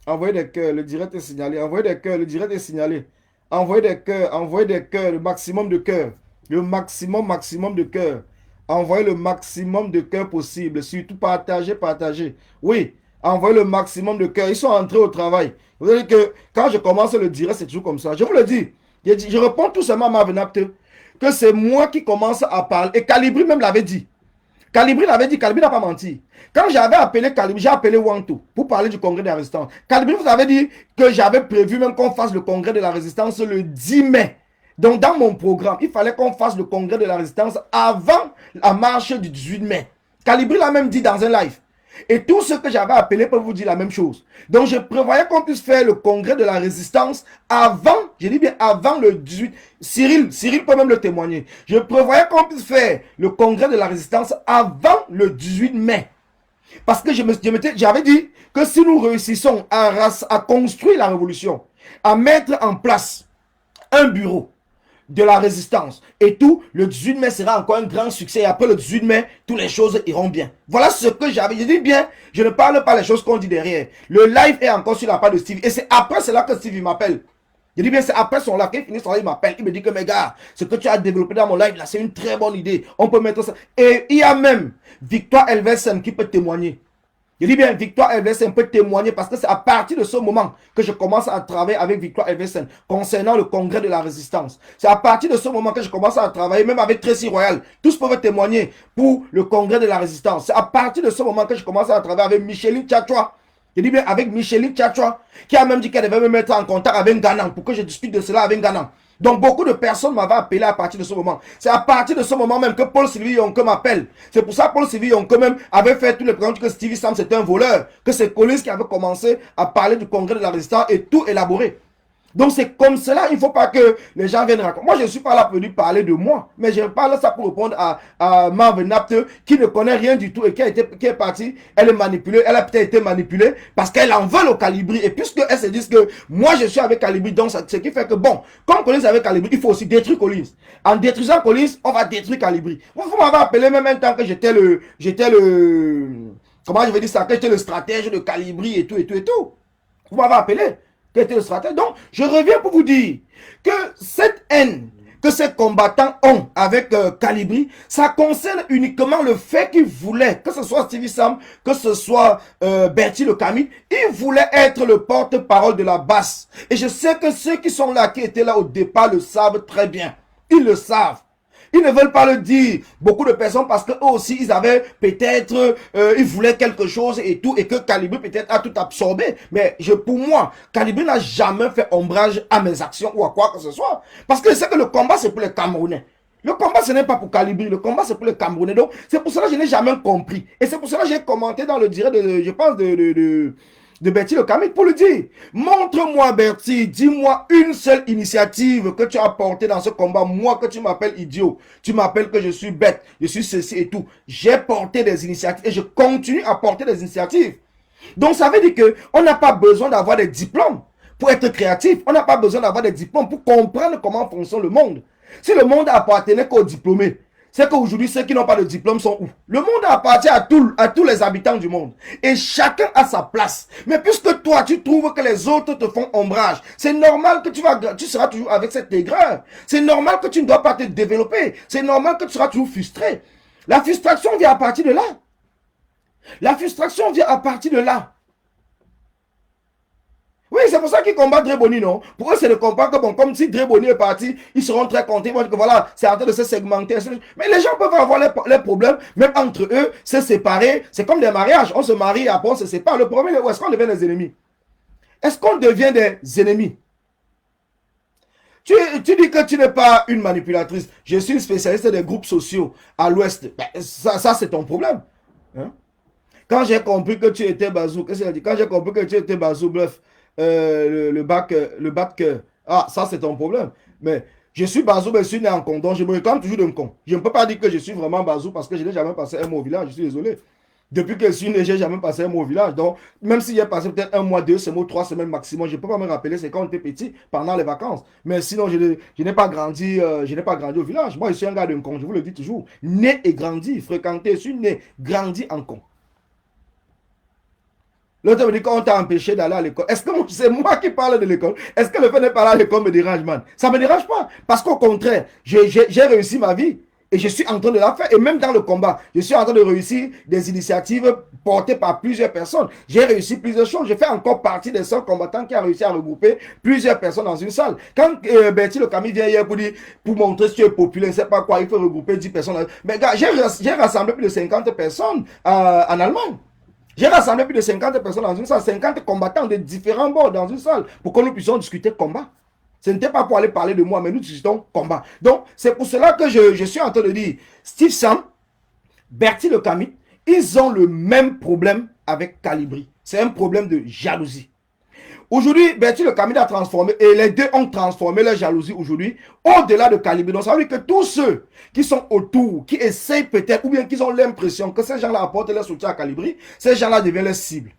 Envoyez des cœurs, le direct est signalé. Envoyez des cœurs, le direct est signalé. Envoyez des cœurs, le maximum de cœurs. Le maximum de cœurs. Envoyez le maximum de cœurs possible. Surtout partagez, partagez. Oui, envoyez le maximum de cœurs. Ils sont entrés au travail. Vous savez que quand je commence le direct, c'est toujours comme ça. Je vous le dis. Je réponds tout simplement à ma venapte que c'est moi qui commence à parler. Et Calibri même l'avait dit. Calibri l'avait dit, Calibri n'a pas menti. Quand j'avais appelé Calibri, j'ai appelé Wanto pour parler du congrès de la résistance. Calibri vous avait dit que j'avais prévu même qu'on fasse le congrès de la résistance le 10 mai. Donc dans mon programme, il fallait qu'on fasse le congrès de la résistance avant la marche du 18 mai. Calibri l'a même dit dans un live. Et tous ceux que j'avais appelés peuvent vous dire la même chose. Donc je prévoyais qu'on puisse faire le congrès de la résistance avant, je dis bien avant le 18. Cyril peut même le témoigner. Je prévoyais qu'on puisse faire le congrès de la résistance avant le 18 mai. Parce que j'avais dit que si nous réussissons à construire la révolution, à mettre en place un bureau de la résistance et tout, le 18 mai sera encore un grand succès. Et après le 18 mai, toutes les choses iront bien. Voilà ce que j'avais. Je dis bien, je ne parle pas les choses qu'on dit derrière. Le live est encore sur la part de Stevie. Et c'est après cela que Stevie m'appelle. Je dis bien, c'est après son live, qu'il finit son live, il m'appelle. Il me dit que, mes gars, ce que tu as développé dans mon live, là, c'est une très bonne idée. On peut mettre ça. Et il y a même Victoire Elvesen qui peut témoigner. Je dis bien, Victoire Elvesen peut témoigner parce que c'est à partir de ce moment que je commence à travailler avec Victoire Elvesen concernant le congrès de la résistance. C'est à partir de ce moment que je commence à travailler même avec Tracy Royal. Tous peuvent témoigner pour le congrès de la résistance. C'est à partir de ce moment que je commence à travailler avec Micheline Tchatchoua. Je dis bien avec Micheline Tchatchoua qui a même dit qu'elle devait me mettre en contact avec Ganan pour que je discute de cela avec Ganan. Donc beaucoup de personnes m'avaient appelé à partir de ce moment. C'est à partir de ce moment même que Paul Sylvie Yonke m'appelle. C'est pour ça que Paul Sylvie Yonke même avait fait tous les programmes que Stevie Sam c'était un voleur. Que c'est Collins qui avait commencé à parler du congrès de la résistance et tout élaboré. Donc c'est comme cela, il ne faut pas que les gens viennent raconter. Moi, je ne suis pas là pour lui parler de moi, mais je parle ça pour répondre à Marvin Napte qui ne connaît rien du tout et qui est partie, elle est manipulée, elle a peut-être été manipulée parce qu'elle en veut au Calibri. Et puisque elle se dit que moi je suis avec Calibri, donc ce qui fait que bon, comme Collins est avec Calibri, il faut aussi détruire Collins. En détruisant Collins, on va détruire Calibri. Vous m'avez appelé même un temps que j'étais comment je vais dire ça, que j'étais le stratège de Calibri et tout et tout et tout. Vous m'avez appelé. Qui était le stratège. Donc, je reviens pour vous dire que cette haine que ces combattants ont avec Calibri, ça concerne uniquement le fait qu'ils voulaient, que ce soit Stevie Sam, que ce soit Bertie Le Camille, ils voulaient être le porte-parole de la basse. Et je sais que ceux qui sont là, qui étaient là au départ, le savent très bien. Ils le savent. Ils ne veulent pas le dire, beaucoup de personnes, parce qu'eux aussi, ils avaient peut-être, ils voulaient quelque chose et tout, et que Calibri peut-être a tout absorbé. Mais pour moi, Calibri n'a jamais fait ombrage à mes actions ou à quoi que ce soit. Parce que c'est que le combat, c'est pour les Camerounais. Le combat, ce n'est pas pour Calibri, le combat, c'est pour les Camerounais. Donc, c'est pour cela que je n'ai jamais compris. Et c'est pour cela que j'ai commenté dans le direct, je pense, de Bertie Le Camille pour le dire. Montre-moi, Bertie, dis-moi une seule initiative que tu as apportée dans ce combat. Moi, que tu m'appelles idiot, tu m'appelles que je suis bête, je suis ceci et tout. J'ai porté des initiatives et je continue à porter des initiatives. Donc, ça veut dire qu'on n'a pas besoin d'avoir des diplômes pour être créatif. On n'a pas besoin d'avoir des diplômes pour comprendre comment fonctionne le monde. Si le monde appartenait qu'aux diplômés, c'est qu'aujourd'hui, ceux qui n'ont pas de diplôme sont où? Le monde appartient à tous les habitants du monde. Et chacun a sa place. Mais puisque toi, tu trouves que les autres te font ombrage, c'est normal que tu seras toujours avec cette aigreur. C'est normal que tu ne dois pas te développer. C'est normal que tu seras toujours frustré. La frustration vient à partir de là. La frustration vient à partir de là. Oui, c'est pour ça qu'ils combattent Dreboni, non? Pour eux, c'est de comprendre que, bon, comme si Dreboni est parti, ils seront très contents. Ils vont dire que voilà, c'est en train de se segmenter. Mais les gens peuvent avoir les problèmes, même entre eux, se séparer. C'est comme des mariages. On se marie, après on se sépare. Le problème est où est-ce qu'on devient des ennemis? Est-ce qu'on devient des ennemis? Tu dis que tu n'es pas une manipulatrice. Je suis une spécialiste des groupes sociaux à l'Ouest. Ben, ça c'est ton problème. Hein? Quand j'ai compris que tu étais Bazou, qu'est-ce qu'il a dit? Quand j'ai compris que tu étais Bazou, bref, le bac, ah, ça c'est ton problème. Mais je suis Bazou, mais je suis né en Condon, je me réclame toujours d'un con. Je ne peux pas dire que je suis vraiment Bazou parce que je n'ai jamais passé un mois au village, je suis désolé. Depuis que je suis né, je n'ai jamais passé un mois au village. Donc, même si j'ai passé peut-être un mois, 2 semaines, 3 semaines maximum, je ne peux pas me rappeler, c'est quand on était petit, pendant les vacances. Mais sinon, je n'ai pas grandi, je n'ai pas grandi au village. Moi, je suis un gars d'un con, je vous le dis toujours. Né et grandi, fréquenté, je suis né, grandi en con. L'autre me dit qu'on t'a empêché d'aller à l'école. Est-ce que c'est moi qui parle de l'école? Est-ce que le fait de parler à l'école me dérange, man? Ça ne me dérange pas. Parce qu'au contraire, j'ai réussi ma vie. Et je suis en train de la faire. Et même dans le combat, je suis en train de réussir des initiatives portées par plusieurs personnes. J'ai réussi plusieurs choses. Je fais encore partie des seuls combattants qui a réussi à regrouper plusieurs personnes dans une salle. Quand Bertie Le Camille vient hier pour montrer si tu es populaire, je ne sais pas quoi, il faut regrouper 10 personnes. Mais gars, j'ai rassemblé plus de 50 personnes en Allemagne. J'ai rassemblé plus de 50 personnes dans une salle, 50 combattants de différents bords dans une salle pour que nous puissions discuter combat. Ce n'était pas pour aller parler de moi, mais nous discutons combat. Donc, c'est pour cela que je suis en train de dire, Steve Sam, Bertie Le Camille, ils ont le même problème avec Calibri. C'est un problème de jalousie. Aujourd'hui, Bertie Le Camille a transformé, et les deux ont transformé leur jalousie aujourd'hui au-delà de Calibri. Donc, ça veut dire que tous ceux qui sont autour, qui essayent peut-être, ou bien qui ont l'impression que ces gens-là apportent leur soutien à Calibri, ces gens-là deviennent leur cible.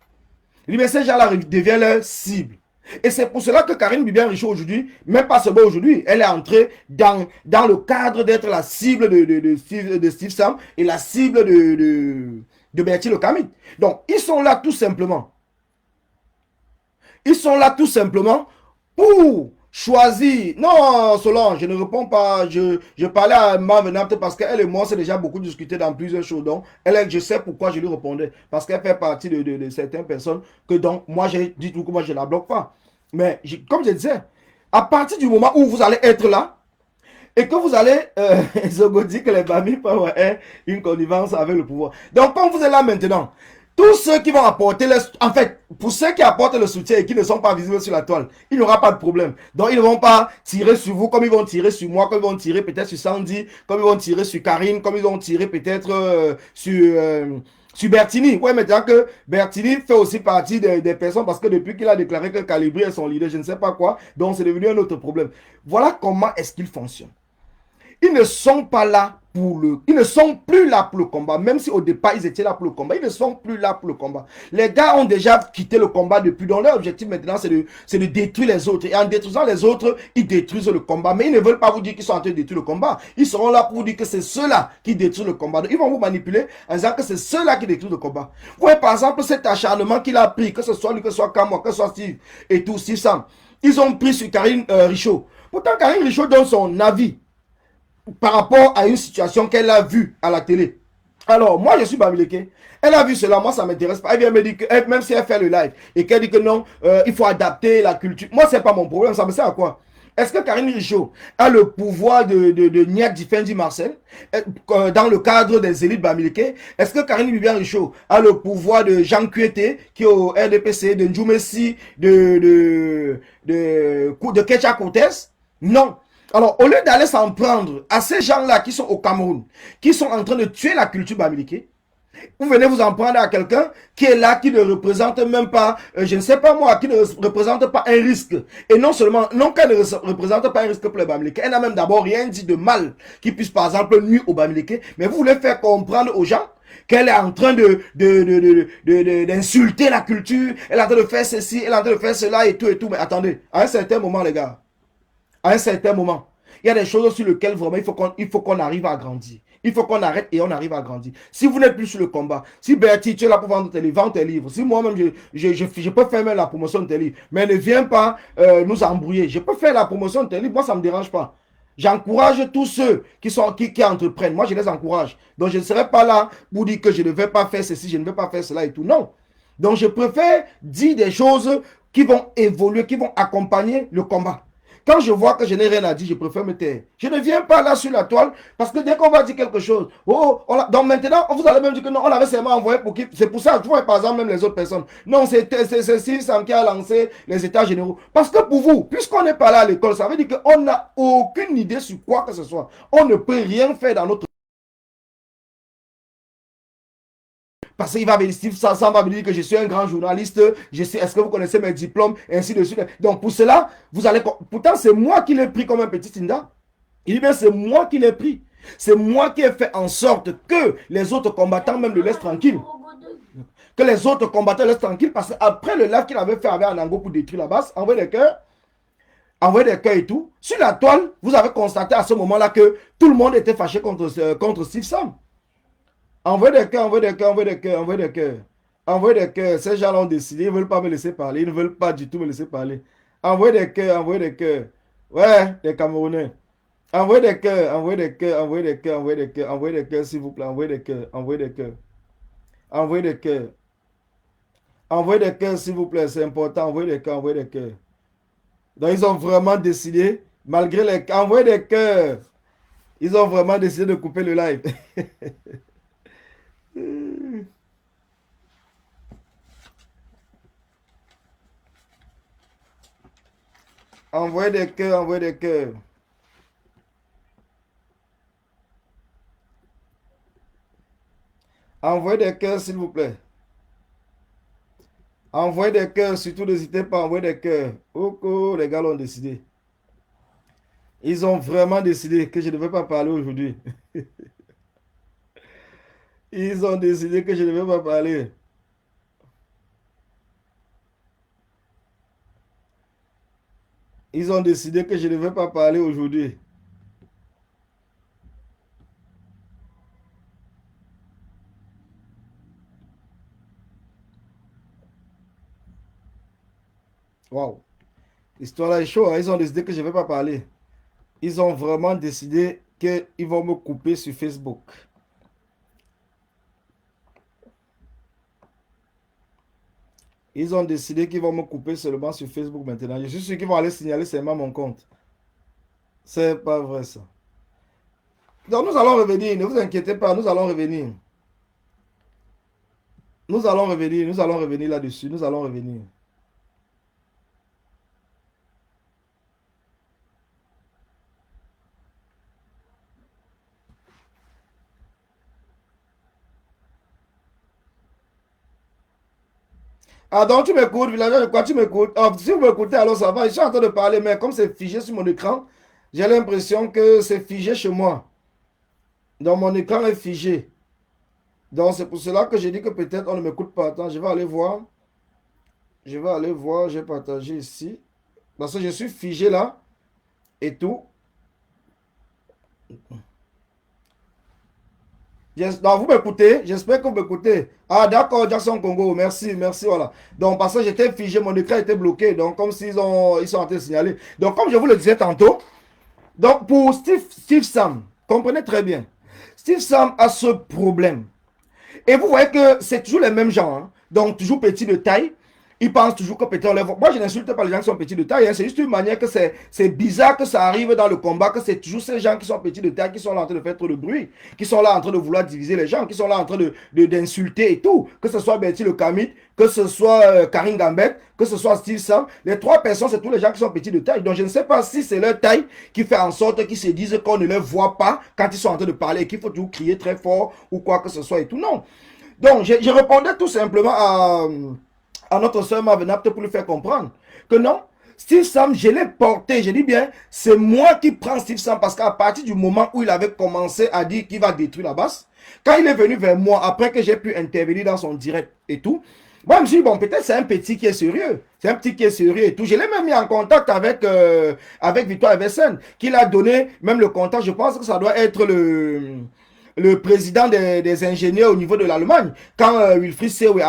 Il dit, mais ces gens-là deviennent leur cible. Et c'est pour cela que Karine Bibien-Richaud aujourd'hui, même pas seulement aujourd'hui, elle est entrée dans le cadre d'être la cible de Steve Sam et la cible de Bertie Le Camille. Donc, ils sont là tout simplement. Ils sont là tout simplement pour choisir. Non, Solange, je ne réponds pas. Je parlais à Marvenante parce qu'elle et moi, c'est déjà beaucoup discuté dans plusieurs choses. Donc, je sais pourquoi je lui répondais. Parce qu'elle fait partie de certaines personnes que donc, moi, j'ai dit tout que moi, je ne la bloque pas. Mais, comme je disais, à partir du moment où vous allez être là, et que vous allez, Zogo dit que les Bami peuvent avoir une connivence avec le pouvoir. Donc, quand vous êtes là maintenant, tous ceux qui vont apporter, en fait, pour ceux qui apportent le soutien et qui ne sont pas visibles sur la toile, il n'y aura pas de problème. Donc, ils ne vont pas tirer sur vous comme ils vont tirer sur moi, comme ils vont tirer peut-être sur Sandy, comme ils vont tirer sur Karine, comme ils vont tirer peut-être sur Sur Bertini, ouais, maintenant que Bertini fait aussi partie des personnes parce que depuis qu'il a déclaré que Calibri est son leader, je ne sais pas quoi, donc c'est devenu un autre problème. Voilà comment est-ce qu'il fonctionne. Ils ne sont pas là pour ils ne sont plus là pour le combat, même si au départ ils étaient là pour le combat, ils ne sont plus là pour le combat. Les gars ont déjà quitté le combat depuis, donc leur objectif maintenant c'est de détruire les autres. Et en détruisant les autres, ils détruisent le combat. Mais ils ne veulent pas vous dire qu'ils sont en train de détruire le combat. Ils seront là pour vous dire que c'est ceux-là qui détruisent le combat. Donc, ils vont vous manipuler en disant que c'est ceux-là qui détruisent le combat. Vous voyez par exemple cet acharnement qu'il a pris, que ce soit lui, que ce soit Kamwa, que ce soit Steve et tout, Steve Sam. Ils ont pris sur Karine Richaud. Pourtant, Karine Richaud donne son avis par rapport à une situation qu'elle a vue à la télé. Alors, moi, je suis Bamileke. Elle a vu cela, moi, ça ne m'intéresse pas. Elle vient me dire que, même si elle fait le live et qu'elle dit que non, il faut adapter la culture. Moi, ce n'est pas mon problème, ça me sert à quoi? Est-ce que Karine Richaud a le pouvoir de Niak Difendi Marcel dans le cadre des élites Bamileke? Est-ce que Karine Bibian Richaud a le pouvoir de Jean Kuete qui est au RDPC, de Njumesi, de Kecha Cortez? Non. Alors, au lieu d'aller s'en prendre à ces gens-là qui sont au Cameroun, qui sont en train de tuer la culture bamileke, vous venez vous en prendre à quelqu'un qui est là, qui ne représente même pas, je ne sais pas moi, qui ne représente pas un risque. Et non seulement, non qu'elle ne représente pas un risque pour les Bamileke, elle n'a même d'abord rien dit de mal qui puisse par exemple nuire aux Bamileke, mais vous voulez faire comprendre aux gens qu'elle est en train d'insulter la culture, elle est en train de faire ceci, elle est en train de faire cela et tout. Mais attendez, à un certain moment, les gars, à un certain moment, il y a des choses sur lesquelles vraiment il faut qu'on arrive à grandir. Il faut qu'on arrête et on arrive à grandir. Si vous n'êtes plus sur le combat, si Bertie, tu es là pour vendre tes livres, vends tes livres. Si moi-même, je peux faire même la promotion de tes livres, mais ne viens pas nous embrouiller. Je peux faire la promotion de tes livres, moi, ça ne me dérange pas. J'encourage tous ceux qui entreprennent. Moi, je les encourage. Donc, je ne serai pas là pour dire que je ne vais pas faire ceci, je ne vais pas faire cela et tout. Non. Donc, je préfère dire des choses qui vont évoluer, qui vont accompagner le combat. Quand je vois que je n'ai rien à dire, je préfère me taire. Je ne viens pas là sur la toile parce que dès qu'on va dire quelque chose, donc maintenant, vous allez même dire que non, on l'avait seulement envoyé pour qui. C'est pour ça, tu vois, par exemple, même les autres personnes. Non, c'est Sam qui a lancé les états généraux. Parce que pour vous, puisqu'on n'est pas là à l'école, ça veut dire qu'on n'a aucune idée sur quoi que ce soit. On ne peut rien faire dans notre. Parce qu'il va venir, Steve Sansan va me dire que je suis un grand journaliste, je sais, est-ce que vous connaissez mes diplômes, et ainsi de suite. Donc pour cela, vous allez. Pourtant, c'est moi qui l'ai pris comme un petit Tinda. Il dit bien, c'est moi qui l'ai pris. C'est moi qui ai fait en sorte que les autres combattants même le laissent tranquille. Que les autres combattants le laissent tranquille. Parce qu'après le live qu'il avait fait avec Anango pour détruire la base, envoyer des cœurs et tout, sur la toile, vous avez constaté à ce moment-là que tout le monde était fâché contre Steve Sam. Envoyez des cœurs, envoyez des cœurs, envoyez des cœurs, envoyez des cœurs. Envoyez des cœurs. Ces gens-là ont décidé, ils ne veulent pas me laisser parler. Ils ne veulent pas du tout me laisser parler. Envoyez des cœurs, envoyez des cœurs. Ouais, des Camerounais. Envoyez des cœurs, envoyez des cœurs, envoyez des cœurs, envoyez des cœurs, envoyez des cœurs, s'il vous plaît. Envoyez des cœurs, envoyez des cœurs. Envoyez des cœurs. Envoyez des cœurs, s'il vous plaît. C'est important. Envoyez des cœurs, envoyez des cœurs. Donc, ils ont vraiment décidé, malgré les. Envoyez des cœurs. Ils ont vraiment décidé de couper le live. Envoyez des cœurs, envoyez des cœurs. Envoyez des cœurs, s'il vous plaît. Envoyez des cœurs, surtout n'hésitez pas à envoyer des cœurs. Oh, les gars l'ont décidé. Ils ont vraiment décidé que je ne vais pas parler aujourd'hui. Ils ont décidé que je ne vais pas parler. Ils ont décidé que je ne vais pas parler aujourd'hui. Waouh. L'histoire là est chaude, hein. Ils ont décidé que je ne vais pas parler. Ils ont vraiment décidé qu'ils vont me couper sur Facebook. Ils ont décidé qu'ils vont me couper seulement sur Facebook maintenant. Je suis sûr qu'ils vont aller signaler seulement mon compte. C'est pas vrai ça. Donc nous allons revenir, ne vous inquiétez pas, nous allons revenir. Nous allons revenir là-dessus, nous allons revenir. Ah, donc tu m'écoutes, villageois, de quoi tu m'écoutes? Ah, si vous m'écoutez, alors ça va. Je suis en train de parler, mais comme c'est figé sur mon écran, j'ai l'impression que c'est figé chez moi. Donc mon écran est figé. Donc c'est pour cela que j'ai dit que peut-être on ne m'écoute pas. Attends, je vais aller voir. Je vais aller voir, j'ai partagé ici. Parce que je suis figé là et tout. Donc, vous m'écoutez? J'espère que vous m'écoutez. Ah, d'accord, Jackson Congo. Merci, merci, voilà. Donc, parce que j'étais figé, mon écran était bloqué. Donc, comme ils sont en train de signaler. Donc, comme je vous le disais tantôt, donc pour Steve Sam, comprenez très bien. Steve Sam a ce problème. Et vous voyez que c'est toujours les mêmes gens. Hein. Donc, toujours petits de taille. Ils pensent toujours que peut-être on les voit. Moi, je n'insulte pas les gens qui sont petits de taille. Hein. C'est juste une manière que c'est bizarre que ça arrive dans le combat, que c'est toujours ces gens qui sont petits de taille, qui sont là en train de faire trop de bruit, qui sont là en train de vouloir diviser les gens, qui sont là en train d'insulter et tout. Que ce soit Betty le Kamit, que ce soit Karine Gambet, que ce soit Steve Sam. Les trois personnes, c'est tous les gens qui sont petits de taille. Donc, je ne sais pas si c'est leur taille qui fait en sorte qu'ils se disent qu'on ne les voit pas quand ils sont en train de parler et qu'il faut toujours crier très fort ou quoi que ce soit et tout. Non. Donc, je répondais tout simplement à notre soeur Mavenapte pour lui faire comprendre que non, Steve Sam, je l'ai porté, je dis bien, c'est moi qui prends Steve Sam parce qu'à partir du moment où il avait commencé à dire qu'il va détruire la basse, quand il est venu vers moi, après que j'ai pu intervenir dans son direct et tout, moi je me suis dit, bon, peut-être c'est un petit qui est sérieux, c'est un petit qui est sérieux et tout. Je l'ai même mis en contact avec Victor Eversen, qui l'a donné même le contact, je pense que ça doit être le président des ingénieurs au niveau de l'Allemagne, quand Wilfried Sewe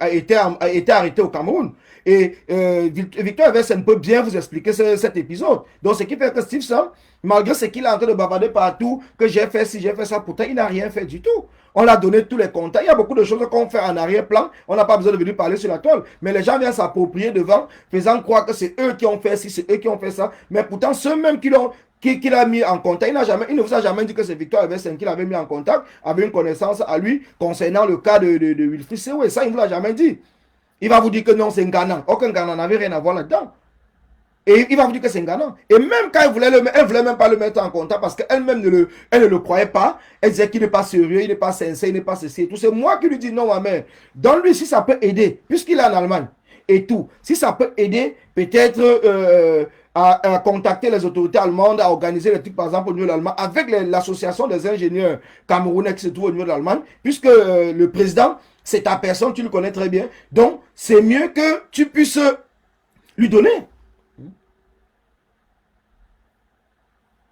été arrêté au Cameroun. Et Victor Eversen peut bien vous expliquer cet épisode. Donc, ce qui fait que Steve Sam, malgré ce qu'il est en train de bavarder partout, que j'ai fait ci, j'ai fait ça, pourtant, il n'a rien fait du tout. On l'a donné tous les contacts. Il y a beaucoup de choses qu'on fait en arrière-plan. On n'a pas besoin de venir parler sur la toile. Mais les gens viennent s'approprier devant, faisant croire que c'est eux qui ont fait ci, c'est eux qui ont fait ça. Mais pourtant, ceux mêmes qu'il a mis en contact. Il ne vous a jamais dit que c'est Victor Eversen qui l'avait mis en contact, avait une connaissance à lui concernant le cas de Wilfried Sewe. Ça, il ne vous l'a jamais dit. Il va vous dire que non, c'est un Ghana. Aucun Ghana n'avait rien à voir là-dedans. Et il va vous dire que c'est un Ghana. Et même quand elle voulait même pas le mettre en contact parce qu'elle-même elle ne le croyait pas. Elle disait qu'il n'est pas sérieux, il n'est pas sincère, il n'est pas ceci et tout. C'est moi qui lui dis non, ma mère. Donne-lui si ça peut aider, puisqu'il est en Allemagne et tout. Si ça peut aider, peut-être à contacter les autorités allemandes, à organiser les trucs, par exemple, au niveau de l'Allemagne, avec l'association des ingénieurs camerounais qui se trouve au niveau de l'Allemagne, puisque le président, c'est ta personne, tu le connais très bien. Donc, c'est mieux que tu puisses lui donner.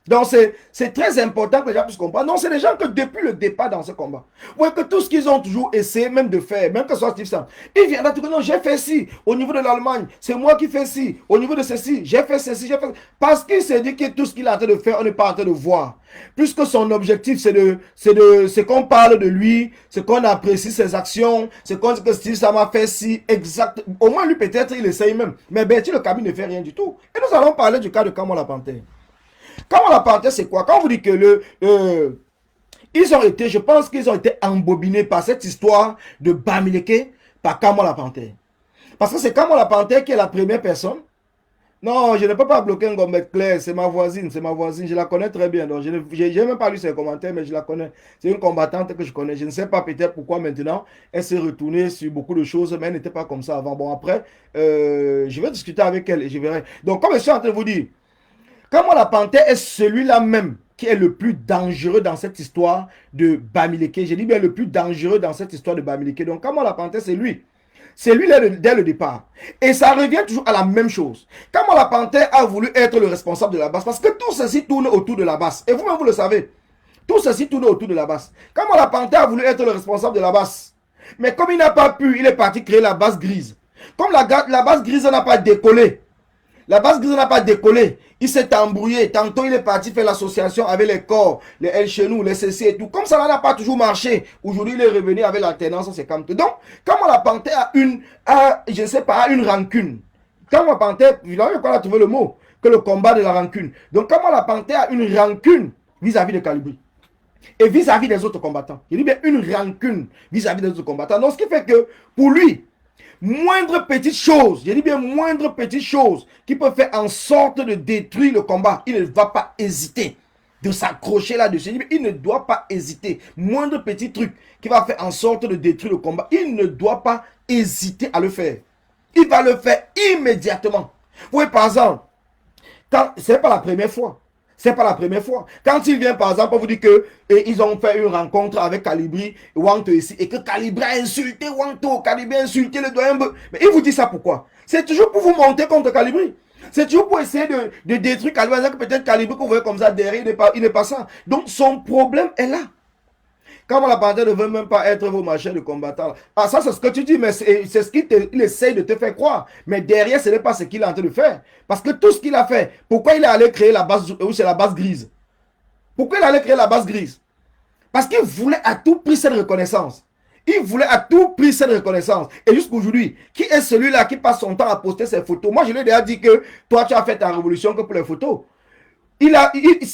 Donc, c'est très important que les gens puissent comprendre. Non, c'est des gens que depuis le départ dans ce combat, ouais, que tout ce qu'ils ont toujours essayé même de faire, même que ce soit Steve Sam, ils viennent à dire que non, j'ai fait ci, au niveau de l'Allemagne, c'est moi qui fais ci, au niveau de ceci, j'ai fait ceci, j'ai fait. Parce qu'il s'est dit que tout ce qu'il est en train de faire, on n'est pas en train de voir. Puisque son objectif, c'est qu'on parle de lui, c'est qu'on apprécie ses actions, c'est qu'on dit que Steve Sam a fait ci, exact. Au moins, lui, peut-être, il essaye même. Mais Bertie, le Kabi ne fait rien du tout. Et nous allons parler du cas de Kamola Panthère. Kamola Panthère, c'est quoi? Quand on vous dit que ils ont été, je pense qu'ils ont été embobinés par cette histoire de Bamileke par Kamola Panthère. Parce que c'est Kamola Panthère qui est la première personne. Non, je ne peux pas bloquer un gomme clair, c'est ma voisine, je la connais très bien. Donc, je n'ai même pas lu ses commentaires, mais je la connais. C'est une combattante que je connais. Je ne sais pas peut-être pourquoi maintenant, elle s'est retournée sur beaucoup de choses, mais elle n'était pas comme ça avant. Bon, après, je vais discuter avec elle et je verrai. Donc, comme je suis en train de vous dire, Kamola Panthère est celui-là même qui est le plus dangereux dans cette histoire de Bamileke. Je dis bien le plus dangereux dans cette histoire de Bamileke. Donc, Kamola Panthère, c'est lui. C'est lui dès le départ. Et ça revient toujours à la même chose. Kamola Panthère a voulu être le responsable de la base parce que tout ceci tourne autour de la base. Et vous-même, vous le savez. Tout ceci tourne autour de la base. Kamola Panthère a voulu être le responsable de la base. Mais comme il n'a pas pu, il est parti créer la base grise. Comme la base grise n'a pas décollé, la base grise n'a pas décollé. Il s'est embrouillé. Tantôt, il est parti faire l'association avec les corps, les El Chenou, les CC et tout. Comme ça n'a pas toujours marché. Aujourd'hui, il est revenu avec l'alternance. C'est comme tout. Donc, quand la Panthère je ne sais pas, une rancune. Quand la Panthère, il a trouvé le mot, que le combat de la rancune. Donc, comment la Panthère a une rancune vis-à-vis de Calibri et vis-à-vis des autres combattants. Il dit bien une rancune vis-à-vis des autres combattants. Donc, ce qui fait que, pour lui, moindre petite chose, je dis bien moindre petite chose qui peut faire en sorte de détruire le combat, il ne va pas hésiter de s'accrocher là-dessus. Il ne doit pas hésiter. Moindre petit truc qui va faire en sorte de détruire le combat, il ne doit pas hésiter à le faire. Il va le faire immédiatement. Vous voyez, par exemple, ce n'est pas la première fois. C'est pas la première fois. Quand il vient, par exemple, on vous dit que ils ont fait une rencontre avec Calibri, Wanto ici, et que Calibri a insulté Wanto, Calibri a insulté le doyen. Mais il vous dit ça pourquoi? C'est toujours pour vous monter contre Calibri. C'est toujours pour essayer de détruire Calibri. Peut-être Calibri qu'on voit comme ça derrière, il n'est pas ça. Donc son problème est là. Quand la Parenté ne veut même pas être vos machins de combattants. Ah, ça, c'est ce que tu dis, mais c'est ce qu'il essaye de te faire croire. Mais derrière, ce n'est pas ce qu'il est en train de faire. Parce que tout ce qu'il a fait, pourquoi il est allé créer la base, ou c'est la base grise? Pourquoi il allait créer la base grise? Parce qu'il voulait à tout prix cette reconnaissance. Il voulait à tout prix cette reconnaissance. Et jusqu'aujourd'hui, qui est celui-là qui passe son temps à poster ses photos? Moi, je lui ai déjà dit que toi, tu as fait ta révolution que pour les photos.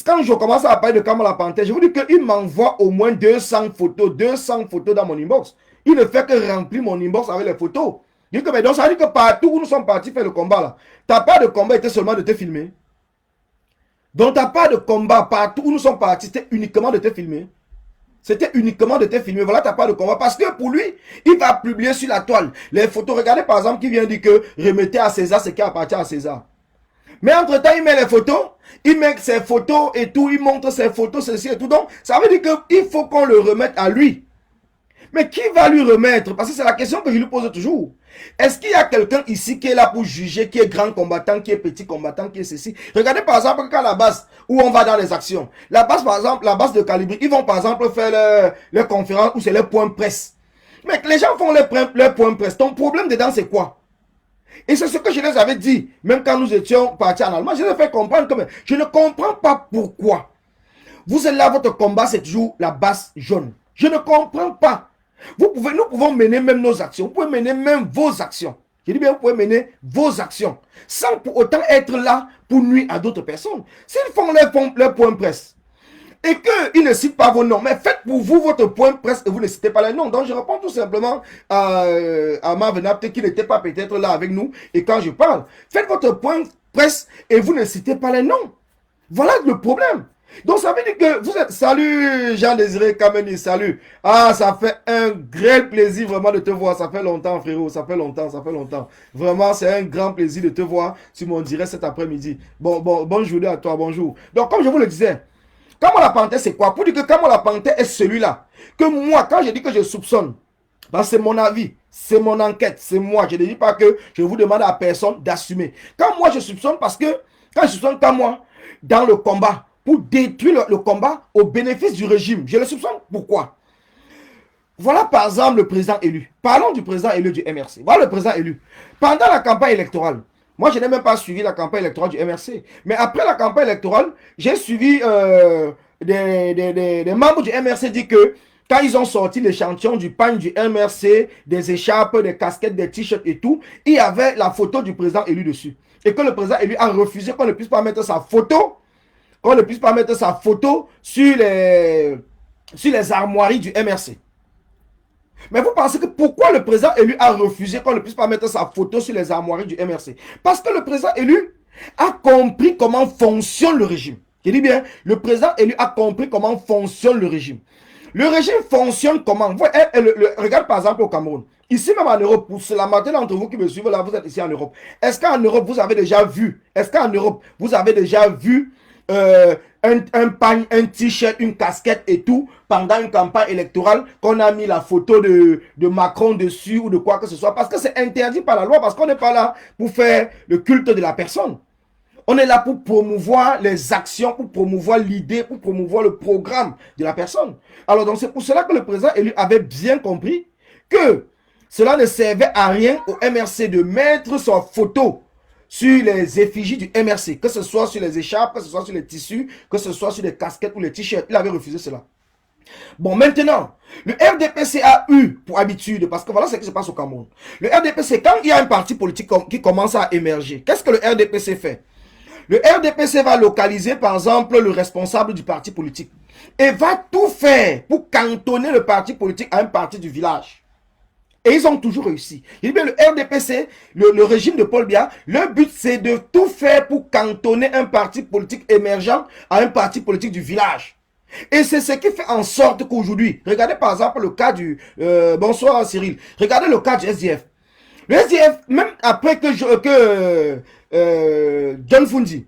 Quand je commence à parler de Kamala Panthère, je vous dis qu'il m'envoie au moins 200 photos dans mon inbox. Il ne fait que remplir mon inbox avec les photos. Donc ça veut dire que partout où nous sommes partis faire le combat là, ta part de combat était seulement de te filmer. Donc ta part de combat partout où nous sommes partis, c'était uniquement de te filmer. C'était uniquement de te filmer. Voilà ta part de combat. Parce que pour lui, il va publier sur la toile les photos. Regardez par exemple qui vient dire que remettez à César ce qui appartient à César. Mais entre-temps, il met les photos, il met ses photos et tout, il montre ses photos, ceci et tout. Donc, ça veut dire qu'il faut qu'on le remette à lui. Mais qui va lui remettre? Parce que c'est la question que je lui pose toujours. Est-ce qu'il y a quelqu'un ici qui est là pour juger, qui est grand combattant, qui est petit combattant, qui est ceci? Regardez par exemple quand la base, où on va dans les actions. La base, par exemple, la base de Calibri, ils vont par exemple faire leur conférence ou c'est leur point presse. Mais les gens font leur point presse. Ton problème dedans, c'est quoi? Et c'est ce que je les avais dit, même quand nous étions partis en Allemagne, je les ai fait comprendre que je ne comprends pas pourquoi. Vous êtes là, votre combat, c'est toujours la base jaune. Je ne comprends pas. Nous pouvons mener même nos actions. Vous pouvez mener même vos actions. Je dis bien, vous pouvez mener vos actions. Sans pour autant être là pour nuire à d'autres personnes. S'ils font leur point presse, et qu'ils ne citent pas vos noms, mais faites pour vous votre point presse et vous ne citez pas les noms. Donc je réponds tout simplement à Marvenapte qui n'était pas peut-être là avec nous. Et quand je parle, faites votre point presse et vous ne citez pas les noms. Voilà le problème. Donc ça veut dire que vous êtes... Salut Jean-Désiré Kameni, salut. Ah, ça fait un grand plaisir vraiment de te voir. Ça fait longtemps frérot, ça fait longtemps. Vraiment, c'est un grand plaisir de te voir sur mon direct cet après-midi. Bonne journée à toi, bonjour. Donc comme je vous le disais, Kamala Panthère, c'est quoi? Pour dire que Kamala Panthère est celui-là. Que moi, quand je dis que je soupçonne, c'est mon avis, c'est mon enquête, c'est moi. Je ne dis pas que je vous demande à personne d'assumer. Quand moi je soupçonne, parce que quand je soupçonne quand moi, dans le combat, pour détruire le combat au bénéfice du régime, je le soupçonne. Pourquoi? Voilà par exemple le président élu. Parlons du président élu du MRC. Voilà le président élu. Pendant la campagne électorale, moi, je n'ai même pas suivi la campagne électorale du MRC. Mais après la campagne électorale, j'ai suivi des membres du MRC dire que quand ils ont sorti l'échantillon du pagne du MRC, des écharpes, des casquettes, des t-shirts et tout, il y avait la photo du président élu dessus. Et que le président élu a refusé qu'on ne puisse pas mettre sa photo, sur les armoiries du MRC. Mais vous pensez que pourquoi le président élu a refusé qu'on ne puisse pas mettre sa photo sur les armoiries du MRC? Parce que le président élu a compris comment fonctionne le régime. Je dis bien, le président élu a compris comment fonctionne le régime. Le régime fonctionne comment? Regarde par exemple au Cameroun. Ici même en Europe, pour la majorité d'entre vous qui me suivent là, vous êtes ici en Europe. Est-ce qu'en Europe, vous avez déjà vu un t-shirt, une casquette et tout, pendant une campagne électorale, qu'on a mis la photo de Macron dessus ou de quoi que ce soit, parce que c'est interdit par la loi, parce qu'on n'est pas là pour faire le culte de la personne. On est là pour promouvoir les actions, pour promouvoir l'idée, pour promouvoir le programme de la personne. Alors donc c'est pour cela que le président élu avait bien compris que cela ne servait à rien au MRC de mettre sa photo sur les effigies du MRC, que ce soit sur les écharpes, que ce soit sur les tissus, que ce soit sur les casquettes ou les t-shirts. Il avait refusé cela. Bon, maintenant, le RDPC a eu pour habitude, parce que voilà ce qui se passe au Cameroun. Le RDPC, quand il y a un parti politique qui commence à émerger, qu'est-ce que le RDPC fait? Le RDPC va localiser, par exemple, le responsable du parti politique et va tout faire pour cantonner le parti politique à un parti du village. Et ils ont toujours réussi. Il dit, le RDPC, le régime de Paul Biya, le but c'est de tout faire pour cantonner un parti politique émergent à un parti politique du village. Et c'est ce qui fait en sorte qu'aujourd'hui, regardez par exemple le cas du... bonsoir Cyril, regardez le cas du SDF. Le SDF, même après que John Fundi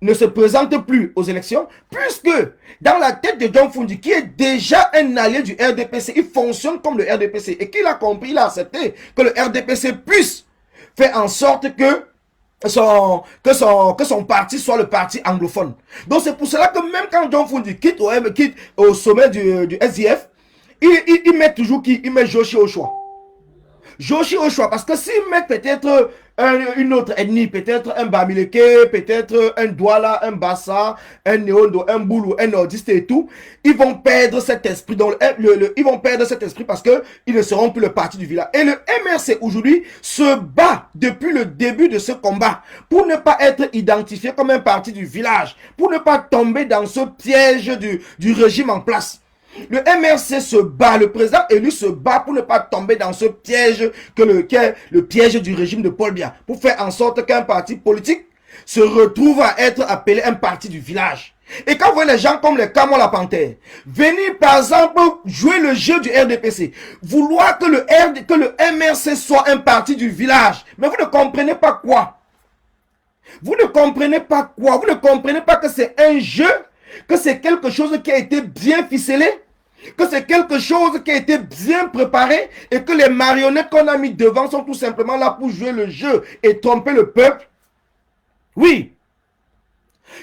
ne se présente plus aux élections, puisque dans la tête de John Fundi, qui est déjà un allié du RDPC, il fonctionne comme le RDPC, et qu'il a compris, il a accepté que le RDPC puisse faire en sorte que son parti soit le parti anglophone. Donc c'est pour cela que même quand John Fundi quitte au sommet du SDF, il met toujours qui? Il met Joshi au choix. Joshi au choix, parce que s'ils mettent peut-être une autre ethnie, peut-être un Bamileke, peut-être un Douala, un Bassa, un Néondo, un Boulou, un Nordiste et tout, ils vont perdre cet esprit. Ils vont perdre cet esprit parce qu'ils ne seront plus le parti du village. Et le MRC aujourd'hui se bat depuis le début de ce combat pour ne pas être identifié comme un parti du village, pour ne pas tomber dans ce piège du régime en place. Le MRC se bat, le président élu se bat pour ne pas tomber dans ce piège qu'est le piège du régime de Paul Biya, pour faire en sorte qu'un parti politique se retrouve à être appelé un parti du village. Et quand vous voyez les gens comme les Camon la Panthère venir par exemple jouer le jeu du RDPC, vouloir que le MRC soit un parti du village, mais vous ne comprenez pas quoi. Vous ne comprenez pas quoi. Vous ne comprenez pas que c'est un jeu, que c'est quelque chose qui a été bien ficelé, que c'est quelque chose qui a été bien préparé et que les marionnettes qu'on a mis devant sont tout simplement là pour jouer le jeu et tromper le peuple. Oui.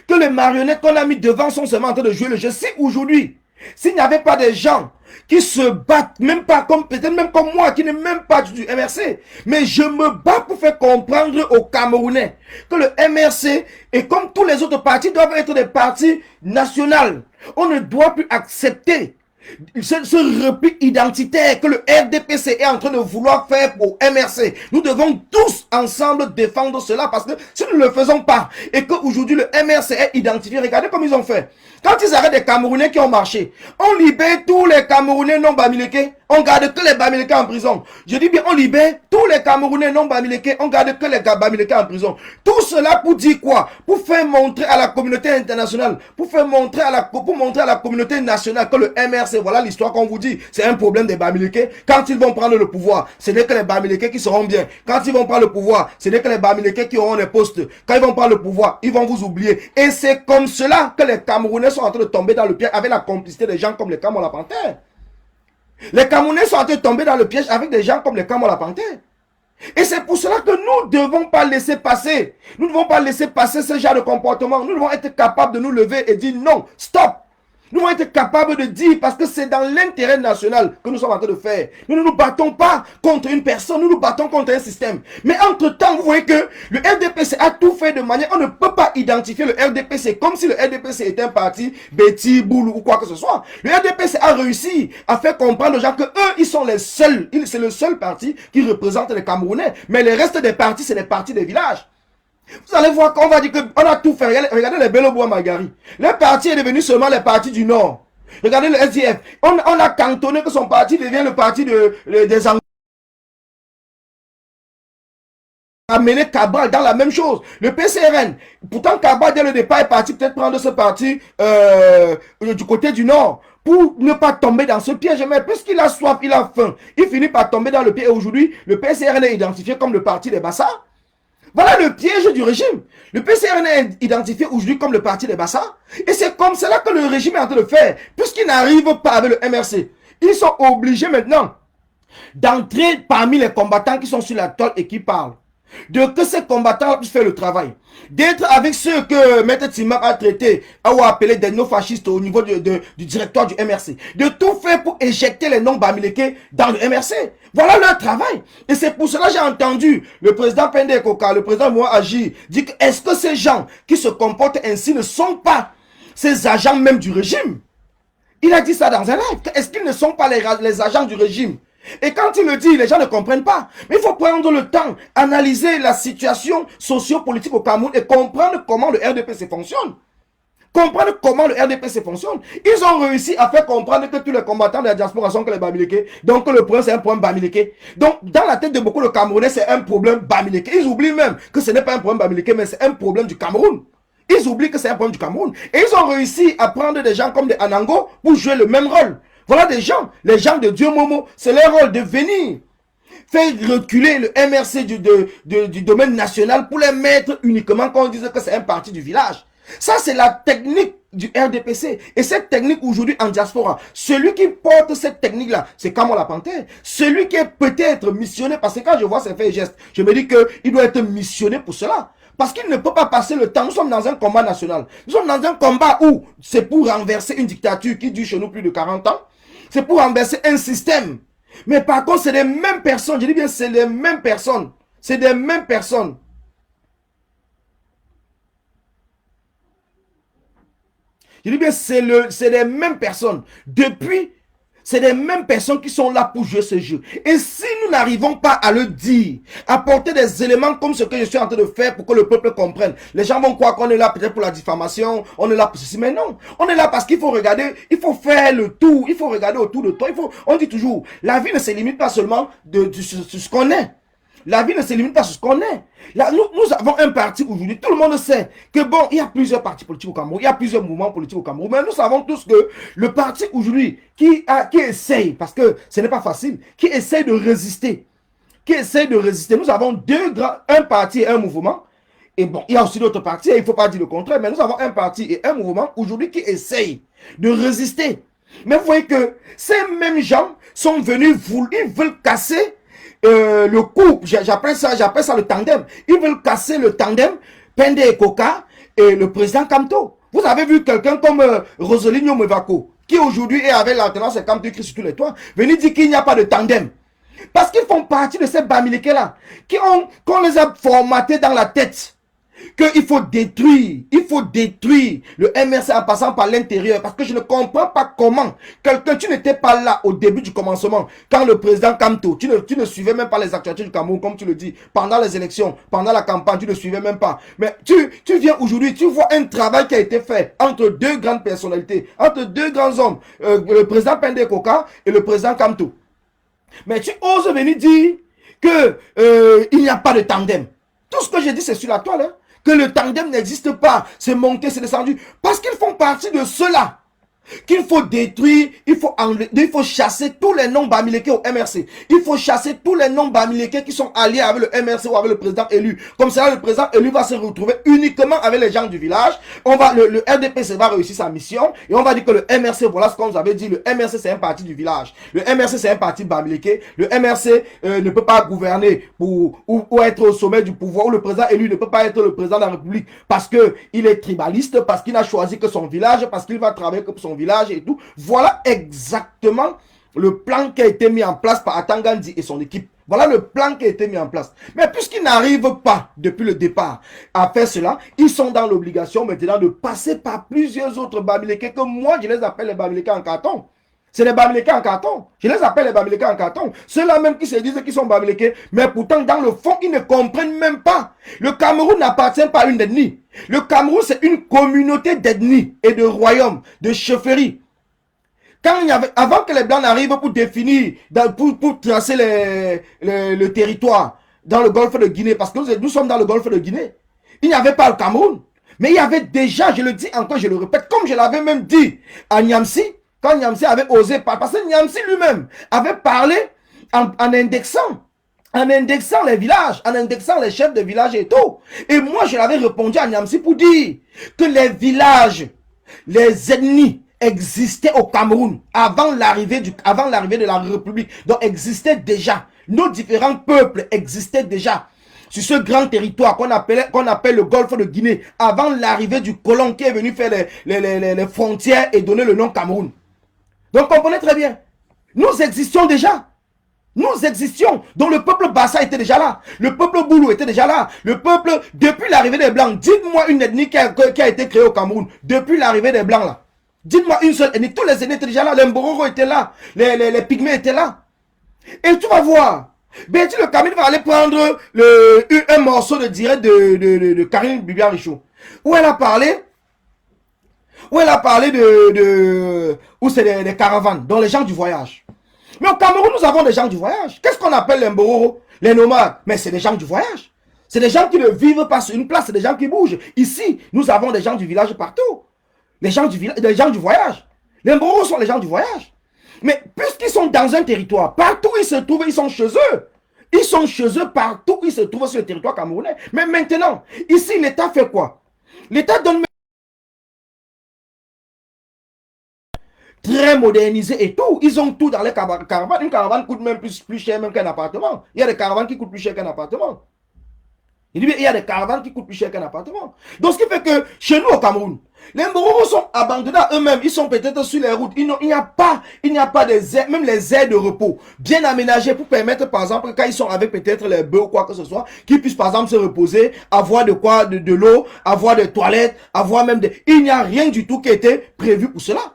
Que les marionnettes qu'on a mis devant sont seulement en train de jouer le jeu. Si aujourd'hui, s'il n'y avait pas des gens qui se battent, même pas comme, peut-être même comme moi, qui n'est même pas du MRC, mais je me bats pour faire comprendre aux Camerounais que le MRC, et comme tous les autres partis, doivent être des partis nationaux. On ne doit plus accepter ce repli identitaire que le RDPC est en train de vouloir faire au MRC. Nous devons tous ensemble défendre cela, parce que si nous ne le faisons pas et qu'aujourd'hui le MRC est identifié, regardez comme ils ont fait. Quand ils arrêtent des Camerounais qui ont marché, on libère tous les Camerounais non bamilekés, on garde que les bamilekés en prison. Je dis bien, on libère tous les Camerounais non bamilekés, on garde que les bamilekés en prison. Tout cela pour dire quoi? Pour faire montrer à la communauté internationale, pour montrer à la communauté nationale que le MRC, voilà l'histoire qu'on vous dit, c'est un problème des bamilekés. Quand ils vont prendre le pouvoir, ce n'est que les bamilekés qui seront bien. Quand ils vont prendre le pouvoir, ce n'est que les bamilekés qui auront les postes. Quand ils vont prendre le pouvoir, ils vont vous oublier. Et c'est comme cela que les Camerounais sont en train de tomber dans le piège avec la complicité des gens comme les Camon la Panthère. Les Camerounais sont en train de tomber dans le piège avec des gens comme les Camon la Panthère. Et c'est pour cela que nous ne devons pas laisser passer. Nous ne devons pas laisser passer ce genre de comportement. Nous devons être capables de nous lever et dire non, stop. Nous devons être capables de dire, parce que c'est dans l'intérêt national que nous sommes en train de faire. Nous ne nous battons pas contre une personne, nous nous battons contre un système. Mais entre-temps, vous voyez que le RDPC a tout fait de manière... On ne peut pas identifier le RDPC comme si le RDPC était un parti Betty, Boulou ou quoi que ce soit. Le RDPC a réussi à faire comprendre aux gens que eux, ils sont les seuls. C'est le seul parti qui représente les Camerounais. Mais le reste des partis, c'est les partis des villages. Vous allez voir qu'on va dire qu'on a tout fait. Regardez les Bello-Bois Magari. Le parti est devenu seulement les partis du Nord. Regardez le SDF. On a cantonné que son parti devient le parti des Anglais. Amené Cabral dans la même chose. Le PCRN. Pourtant, Cabral, dès le départ, est parti peut-être prendre ce parti du côté du Nord, pour ne pas tomber dans ce piège. Mais puisqu'il a soif, il a faim, il finit par tomber dans le piège. Et aujourd'hui, le PCRN est identifié comme le parti des Bassa. Voilà le piège du régime. Le PCRN est identifié aujourd'hui comme le parti des Bassa. Et c'est comme cela que le régime est en train de faire. Puisqu'ils n'arrivent pas avec le MRC, ils sont obligés maintenant d'entrer parmi les combattants qui sont sur la toile et qui parlent. De que ces combattants puissent faire le travail. D'être avec ceux que Maître Timam a traité, ou appelé des non-fascistes au niveau du directoire du MRC. De tout faire pour éjecter les non-bamilekés dans le MRC. Voilà leur travail. Et c'est pour cela que j'ai entendu le président Pende Koka, le président Moua Agi, dire que est-ce que ces gens qui se comportent ainsi ne sont pas ces agents même du régime? Il a dit ça dans un live. Est-ce qu'ils ne sont pas les agents du régime? Et quand il le dit, les gens ne comprennent pas. Mais il faut prendre le temps, analyser la situation socio-politique au Cameroun et comprendre comment le RDPC fonctionne. Comprendre comment le RDPC fonctionne. Ils ont réussi à faire comprendre que tous les combattants de la diaspora sont que les Bamilekés. Donc le problème, c'est un problème Bamileke. Donc dans la tête de beaucoup de Camerounais, c'est un problème Bamileke. Ils oublient même que ce n'est pas un problème Bamileke, mais c'est un problème du Cameroun. Ils oublient que c'est un problème du Cameroun. Et ils ont réussi à prendre des gens comme des Anango pour jouer le même rôle. Voilà des gens, les gens de Dieu Momo, c'est leur rôle de venir faire reculer le MRC du domaine national pour les mettre uniquement quand on disait que c'est un parti du village. Ça, c'est la technique du RDPC. Et cette technique aujourd'hui en diaspora, celui qui porte cette technique-là, c'est Kamo la Panthère. Celui qui est peut-être missionné, parce que quand je vois ses faits et gestes, je me dis qu'il doit être missionné pour cela. Parce qu'il ne peut pas passer le temps. Nous sommes dans un combat national. Nous sommes dans un combat où c'est pour renverser une dictature qui dure chez nous plus de 40 ans. C'est pour renverser un système. Mais par contre, c'est les mêmes personnes. Je dis bien, c'est les mêmes personnes. C'est des mêmes personnes. Je dis bien, c'est les mêmes personnes. Depuis, c'est les mêmes personnes qui sont là pour jouer ce jeu. Et si nous n'arrivons pas à le dire, apporter des éléments comme ce que je suis en train de faire pour que le peuple comprenne, les gens vont croire qu'on est là peut-être pour la diffamation, on est là pour ceci, mais non. On est là parce qu'il faut regarder, il faut faire le tour, il faut regarder autour de toi. On dit toujours, la vie ne se limite pas seulement de ce qu'on est. La vie ne se limite pas sur ce qu'on est. Là, nous avons un parti aujourd'hui. Tout le monde sait que bon, il y a plusieurs partis politiques au Cameroun. Il y a plusieurs mouvements politiques au Cameroun. Mais nous savons tous que le parti aujourd'hui qui essaye, parce que ce n'est pas facile, qui essaye de résister. Nous avons un parti et un mouvement. Et bon, il y a aussi d'autres partis. Il ne faut pas dire le contraire. Mais nous avons un parti et un mouvement aujourd'hui qui essayent de résister. Mais vous voyez que ces mêmes gens sont venus, ils veulent casser le couple, j'appelle ça le tandem. Ils veulent casser le tandem Pende et Koka et le président Kamto. Vous avez vu quelqu'un comme Roseline Mevako, qui aujourd'hui est avec l'alternance et Kamto écrit sur tous les toits, venir dire qu'il n'y a pas de tandem. Parce qu'ils font partie de ces Bamileke-là, qu'on les a formatés dans la tête. Qu'il faut détruire le MRC en passant par l'intérieur. Parce que je ne comprends pas comment tu n'étais pas là au début du commencement. Quand le président Kamto, tu ne suivais même pas les actualités du Cameroun, comme tu le dis, pendant les élections, pendant la campagne, tu ne suivais même pas. Mais tu viens aujourd'hui, tu vois un travail qui a été fait entre deux grandes personnalités, entre deux grands hommes, le président Pende Koka et le président Kamto. Mais tu oses venir dire qu'il n'y a pas de tandem. Tout ce que j'ai dit, c'est sur la toile, hein. Que le tandem n'existe pas, c'est monté, c'est descendu. Parce qu'ils font partie de cela. Qu'il faut détruire, il faut chasser tous les noms Bamileke au MRC. Il faut chasser tous les noms Bamileke qui sont alliés avec le MRC ou avec le président élu. Comme ça, le président élu va se retrouver uniquement avec les gens du village. Le RDPC va réussir sa mission et on va dire que le MRC, voilà ce qu'on nous avait dit, le MRC c'est un parti du village. Le MRC c'est un parti Bamileke. Le MRC ne peut pas gouverner ou être au sommet du pouvoir, ou le président élu ne peut pas être le président de la République parce qu'il est tribaliste, parce qu'il n'a choisi que son village, parce qu'il va travailler que pour son village et tout. Voilà exactement le plan qui a été mis en place par Atangandi et son équipe. Voilà le plan qui a été mis en place. Mais puisqu'ils n'arrivent pas depuis le départ à faire cela, ils sont dans l'obligation maintenant de passer par plusieurs autres Bamileke que moi je les appelle les Bamileke en carton. C'est les Bamileke en carton. Je les appelle les Bamileke en carton. Ceux-là même qui se disent qu'ils sont Bamileke, mais pourtant dans le fond ils ne comprennent même pas. Le Cameroun n'appartient pas à une ethnie. Le Cameroun c'est une communauté d'ethnies et de royaumes, de chefferies. Avant que les Blancs n'arrivent pour définir, pour tracer le territoire dans le golfe de Guinée, parce que nous sommes dans le golfe de Guinée, il n'y avait pas le Cameroun. Mais il y avait déjà, je le dis encore, je le répète, comme je l'avais même dit à Niamsi, quand Niamsi avait osé parler, parce que Niamsi lui-même avait parlé en indexant les villages, en indexant les chefs de village et tout. Et moi, je l'avais répondu à Niamsi pour dire que les villages, les ethnies existaient au Cameroun avant l'arrivée de la République. Donc, existaient déjà. Nos différents peuples existaient déjà sur ce grand territoire qu'on appelle le golfe de Guinée, avant l'arrivée du colon qui est venu faire les frontières et donner le nom Cameroun. Donc, comprenez très bien. Nous existions déjà. Nous existions. Donc, le peuple Bassa était déjà là. Le peuple Boulou était déjà là. Le peuple, depuis l'arrivée des Blancs, dites-moi une ethnie qui a été créée au Cameroun. Depuis l'arrivée des Blancs, là. Dites-moi une seule ethnie. Tous les ethnies étaient déjà là. Les Mbororo étaient là. Les Pygmées étaient là. Et tu vas voir. Betty le Camille va aller prendre un morceau de direct de Karine Bibian-Richaud. Où elle a parlé où c'est des caravanes, dont les gens du voyage. Mais au Cameroun, nous avons des gens du voyage. Qu'est-ce qu'on appelle les Mbororo? Les nomades. Mais c'est des gens du voyage. C'est des gens qui ne vivent pas sur une place, c'est des gens qui bougent. Ici, nous avons des gens du village partout. Les gens du voyage. Les Mboro sont les gens du voyage. Mais puisqu'ils sont dans un territoire, partout où ils se trouvent, ils sont chez eux. Ils sont chez eux partout où ils se trouvent sur le territoire camerounais. Mais maintenant, ici, l'État fait quoi? L'État donne très modernisé et tout. Ils ont tout dans les caravanes. Une caravane coûte même plus cher même qu'un appartement. Il y a des caravanes qui coûtent plus cher qu'un appartement. Il y a des caravanes qui coûtent plus cher qu'un appartement. Donc, ce qui fait que chez nous au Cameroun, les Mboro sont abandonnés à eux-mêmes. Ils sont peut-être sur les routes. Il n'y a pas des aires, même les aires de repos bien aménagées pour permettre, par exemple, quand ils sont avec peut-être les bœufs ou quoi que ce soit, qu'ils puissent, par exemple, se reposer, avoir de quoi, de l'eau, avoir des toilettes, avoir même des... Il n'y a rien du tout qui a été prévu pour cela.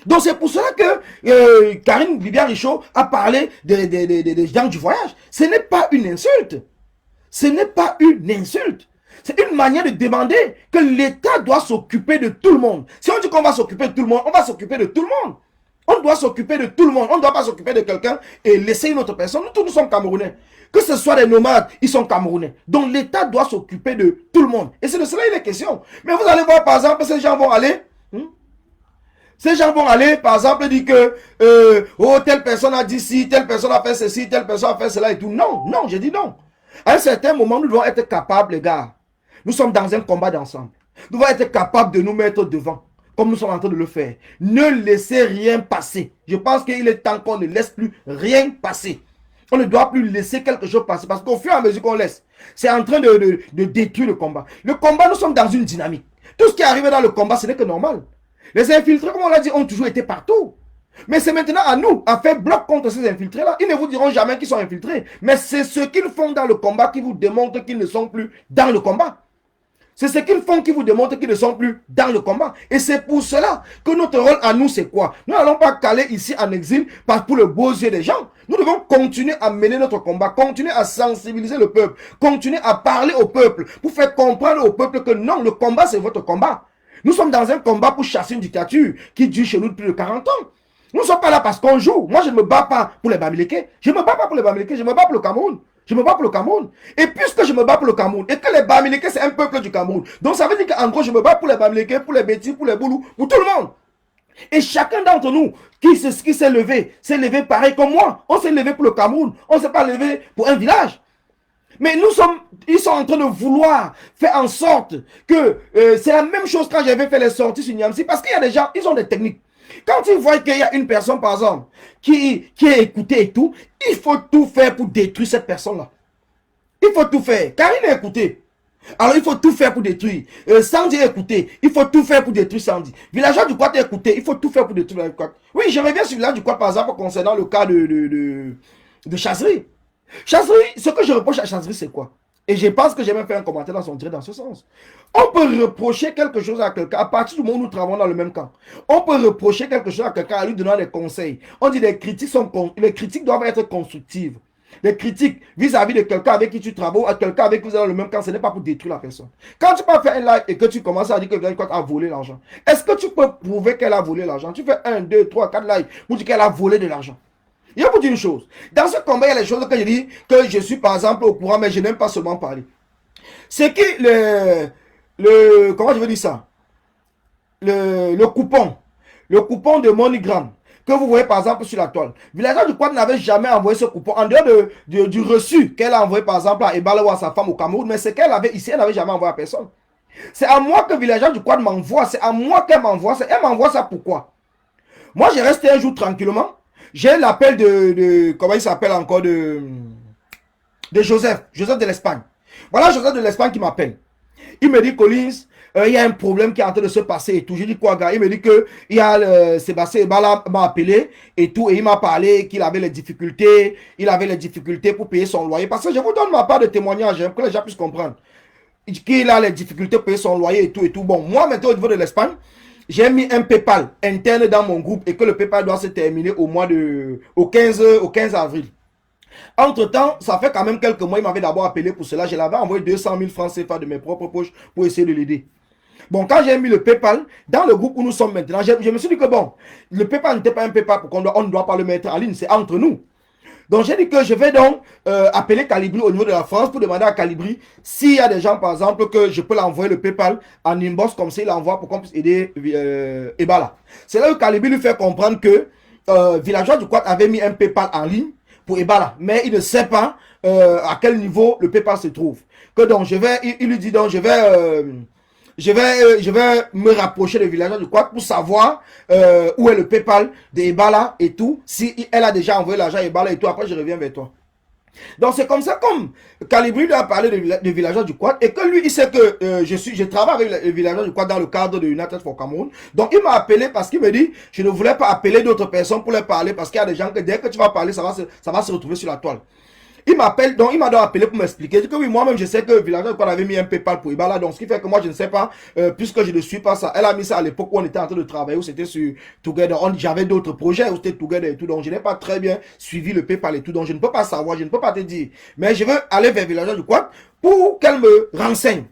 Donc c'est pour cela que Karine Bibiya-Richaud a parlé des gens du voyage. Ce n'est pas une insulte. Ce n'est pas une insulte. C'est une manière de demander que l'État doit s'occuper de tout le monde. Si on dit qu'on va s'occuper de tout le monde, on va s'occuper de tout le monde. On doit s'occuper de tout le monde. On ne doit pas s'occuper de quelqu'un et laisser une autre personne. Nous tous, nous sommes Camerounais. Que ce soit des nomades, ils sont Camerounais. Donc l'État doit s'occuper de tout le monde. Et c'est de cela il est question. Mais vous allez voir, par exemple, ces gens vont aller... Ces gens vont aller, par exemple, dire que oh, telle personne a dit ci, telle personne a fait ceci, telle personne a fait cela et tout. Non, non, j'ai dit non. À un certain moment, nous devons être capables, les gars. Nous sommes dans un combat d'ensemble. Nous devons être capables de nous mettre devant, comme nous sommes en train de le faire. Ne laissez rien passer. Je pense qu'il est temps qu'on ne laisse plus rien passer. On ne doit plus laisser quelque chose passer, parce qu'au fur et à mesure qu'on laisse, c'est en train de détruire le combat. Le combat, nous sommes dans une dynamique. Tout ce qui est arrivé dans le combat, ce n'est que normal. Les infiltrés, comme on l'a dit, ont toujours été partout. Mais c'est maintenant à nous, à faire bloc contre ces infiltrés-là. Ils ne vous diront jamais qu'ils sont infiltrés. Mais c'est ce qu'ils font dans le combat qui vous démontre qu'ils ne sont plus dans le combat. C'est ce qu'ils font qui vous démontre qu'ils ne sont plus dans le combat. Et c'est pour cela que notre rôle à nous, c'est quoi? Nous n'allons pas caler ici en exil pour le beau yeux des gens. Nous devons continuer à mener notre combat, continuer à sensibiliser le peuple, continuer à parler au peuple, pour faire comprendre au peuple que non, le combat, c'est votre combat. Nous sommes dans un combat pour chasser une dictature qui dure chez nous depuis plus de 40 ans. Nous ne sommes pas là parce qu'on joue. Moi, je ne me bats pas pour les Bamileke. Je ne me bats pas pour les Bamileke, je me bats pour le Cameroun. Je me bats pour le Cameroun. Et puisque je me bats pour le Cameroun, et que les Bamileke, c'est un peuple du Cameroun. Donc ça veut dire qu'en gros, je me bats pour les Bamileke, pour les Bétis, pour les Boulous, pour tout le monde. Et chacun d'entre nous qui s'est levé pareil comme moi. On s'est levé pour le Cameroun. On ne s'est pas levé pour un village. Mais ils sont en train de vouloir faire en sorte que c'est la même chose quand j'avais fait les sorties sur Niamsi, parce qu'il y a des gens, ils ont des techniques. Quand ils voient qu'il y a une personne, par exemple, qui est écoutée et tout, il faut tout faire pour détruire cette personne-là. Il faut tout faire. Karine est écoutée. Alors il faut tout faire pour détruire. Sandy est écouté. Il faut tout faire pour détruire Sandy. Villageois du Quad est écouté. Il faut tout faire pour détruire le Quad. Oui, je reviens sur Village du Quad, par exemple, concernant le cas de Chasserie. Chasserie, ce que je reproche à Chasserie, c'est quoi? Et je pense que j'ai même fait un commentaire dans son direct dans ce sens. On peut reprocher quelque chose à quelqu'un à partir du moment où nous travaillons dans le même camp. On peut reprocher quelque chose à quelqu'un en lui donnant des conseils. On dit les critiques doivent être constructives. Les critiques vis-à-vis de quelqu'un avec qui tu travailles, à quelqu'un avec qui vous êtes dans le même camp, ce n'est pas pour détruire la personne. Quand tu peux faire un live et que tu commences à dire que Village a volé l'argent, est-ce que tu peux prouver qu'elle a volé l'argent? Tu fais 1, 2, 3, 4 lives pour dire qu'elle a volé de l'argent. Il y a pour dire une chose. Dans ce combat, il y a les choses que je dis que je suis par exemple au courant, mais je n'aime pas seulement parler. C'est que comment je veux dire ça? Le coupon de MoneyGram que vous voyez par exemple sur la toile. Villageois du Quad n'avait jamais envoyé ce coupon en dehors du reçu qu'elle a envoyé par exemple à Ebala ou à sa femme au Cameroun, mais c'est qu'elle avait ici, elle n'avait jamais envoyé à personne. C'est à moi que Villageois du Quad m'envoie, c'est à moi qu'elle m'envoie. Elle m'envoie ça pourquoi? Moi, j'ai resté un jour tranquillement. J'ai l'appel comment il s'appelle encore, de Joseph de l'Espagne. Voilà Joseph de l'Espagne qui m'appelle. Il me dit, Collins, il y a un problème qui est en train de se passer et tout. Je dis quoi, gars? Il me dit que Sébastien Ebala m'a appelé et tout, et il m'a parlé qu'il avait les difficultés, pour payer son loyer. Parce que je vous donne ma part de témoignage, pour que les gens puissent comprendre. Qu'il a les difficultés pour payer son loyer et tout et tout. Bon, moi maintenant au niveau de l'Espagne, j'ai mis un PayPal interne dans mon groupe et que le PayPal doit se terminer au 15 avril. Entre-temps, ça fait quand même quelques mois, il m'avait d'abord appelé pour cela. Je l'avais envoyé 200 000 francs CFA de mes propres poches pour essayer de l'aider. Bon, quand j'ai mis le PayPal dans le groupe où nous sommes maintenant, je me suis dit que bon, le PayPal n'était pas un PayPal pour on ne doit pas le mettre en ligne, c'est entre nous. Donc j'ai dit que je vais donc appeler Calibri au niveau de la France pour demander à Calibri s'il y a des gens par exemple que je peux l'envoyer le PayPal en inbox comme ça il l'envoie pour qu'on puisse aider Ebala. C'est là que Calibri lui fait comprendre que Villageois du Quad avait mis un PayPal en ligne pour Ebala, mais il ne sait pas à quel niveau le PayPal se trouve. Que donc il lui dit donc je vais me rapprocher de Villageois du Quad pour savoir où est le PayPal d'Ebala et tout. Si elle a déjà envoyé l'argent à Ebala et tout, après je reviens vers toi. Donc c'est comme ça, comme Calibri lui a parlé de Villageois du Quad et que lui il sait que je travaille avec le Villageois du Quad dans le cadre de United for Cameroun. Donc il m'a appelé parce qu'il me dit je ne voulais pas appeler d'autres personnes pour leur parler parce qu'il y a des gens que dès que tu vas parler ça va se retrouver sur la toile. Il m'appelle, donc il m'a donc appelé pour m'expliquer. Que oui, moi-même, je sais que Villageois avait mis un PayPal pour Ebala, donc ce qui fait que moi, je ne sais pas, puisque je ne suis pas ça. Elle a mis ça à l'époque où on était en train de travailler, où c'était sur Together. J'avais d'autres projets où c'était Together et tout, donc je n'ai pas très bien suivi le PayPal et tout, donc je ne peux pas savoir, je ne peux pas te dire. Mais je veux aller vers Villageois du Quad pour qu'elle me renseigne.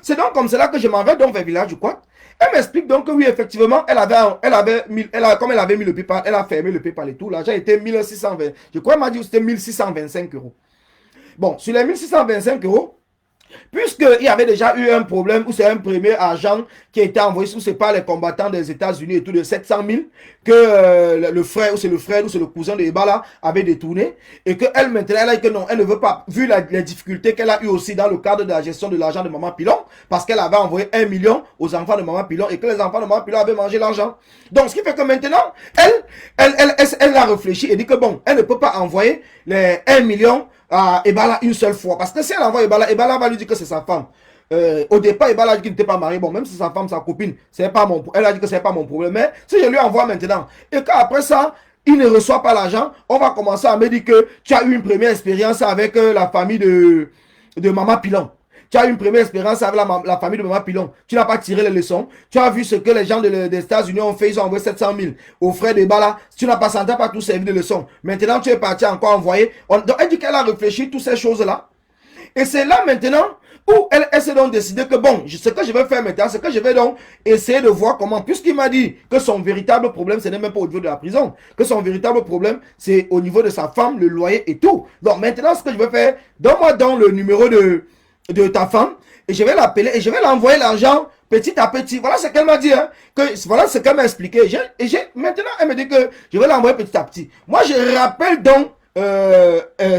C'est donc comme cela que je m'en vais donc vers Village du Quad. Elle m'explique donc que oui, effectivement, comme elle avait mis le PayPal, elle a fermé le PayPal et tout. L'argent était 1620. Je crois qu'elle m'a dit que c'était 1625 euros. Bon, sur les 1625 euros, puisqu'il y avait déjà eu un problème où c'est un premier agent qui a été envoyé, où c'est pas les combattants des États-Unis et tout de 700 000 que le frère, ou c'est le frère, ou c'est le cousin de Ebala avait détourné et qu'elle maintenant, elle a dit que non, elle ne veut pas, vu les difficultés qu'elle a eu aussi dans le cadre de la gestion de l'argent de Maman Pilon, parce qu'elle avait envoyé 1 million aux enfants de Maman Pilon et que les enfants de Maman Pilon avaient mangé l'argent. Donc, ce qui fait que maintenant, elle a réfléchi et dit que bon, elle ne peut pas envoyer les 1 million à Ebala une seule fois. Parce que si elle envoie Ebala, Ebala va lui dire que c'est sa femme. Au départ, Ebala a dit qu'il n'était pas marié. Bon, même si c'est sa femme, sa copine, elle a dit que c'est pas mon problème. Mais si je lui envoie maintenant, et qu'après ça, il ne reçoit pas l'argent, on va commencer à me dire que tu as eu une première expérience avec la famille de Maman Pilon. Tu as eu une première expérience avec la famille de Maman Pilon. Tu n'as pas tiré les leçons. Tu as vu ce que les gens des États-Unis ont fait. Ils ont envoyé 700 000 aux frères de Bala. Tu n'as pas senti, pas tout servi de leçons. Maintenant, tu es parti encore envoyer. Donc, elle dit qu'elle a réfléchi toutes ces choses-là. Et c'est là maintenant où elle s'est donc décidé que bon, ce que je vais faire maintenant, c'est que je vais donc essayer de voir comment, puisqu'il m'a dit que son véritable problème, ce n'est même pas au niveau de la prison, que son véritable problème, c'est au niveau de sa femme, le loyer et tout. Donc maintenant, ce que je vais faire, donne-moi donc le numéro de ta femme et je vais l'appeler et je vais l'envoyer l'argent petit à petit. Voilà ce qu'elle m'a dit, hein, voilà ce qu'elle m'a expliqué. Maintenant, elle me dit que je vais l'envoyer petit à petit. Moi, je rappelle donc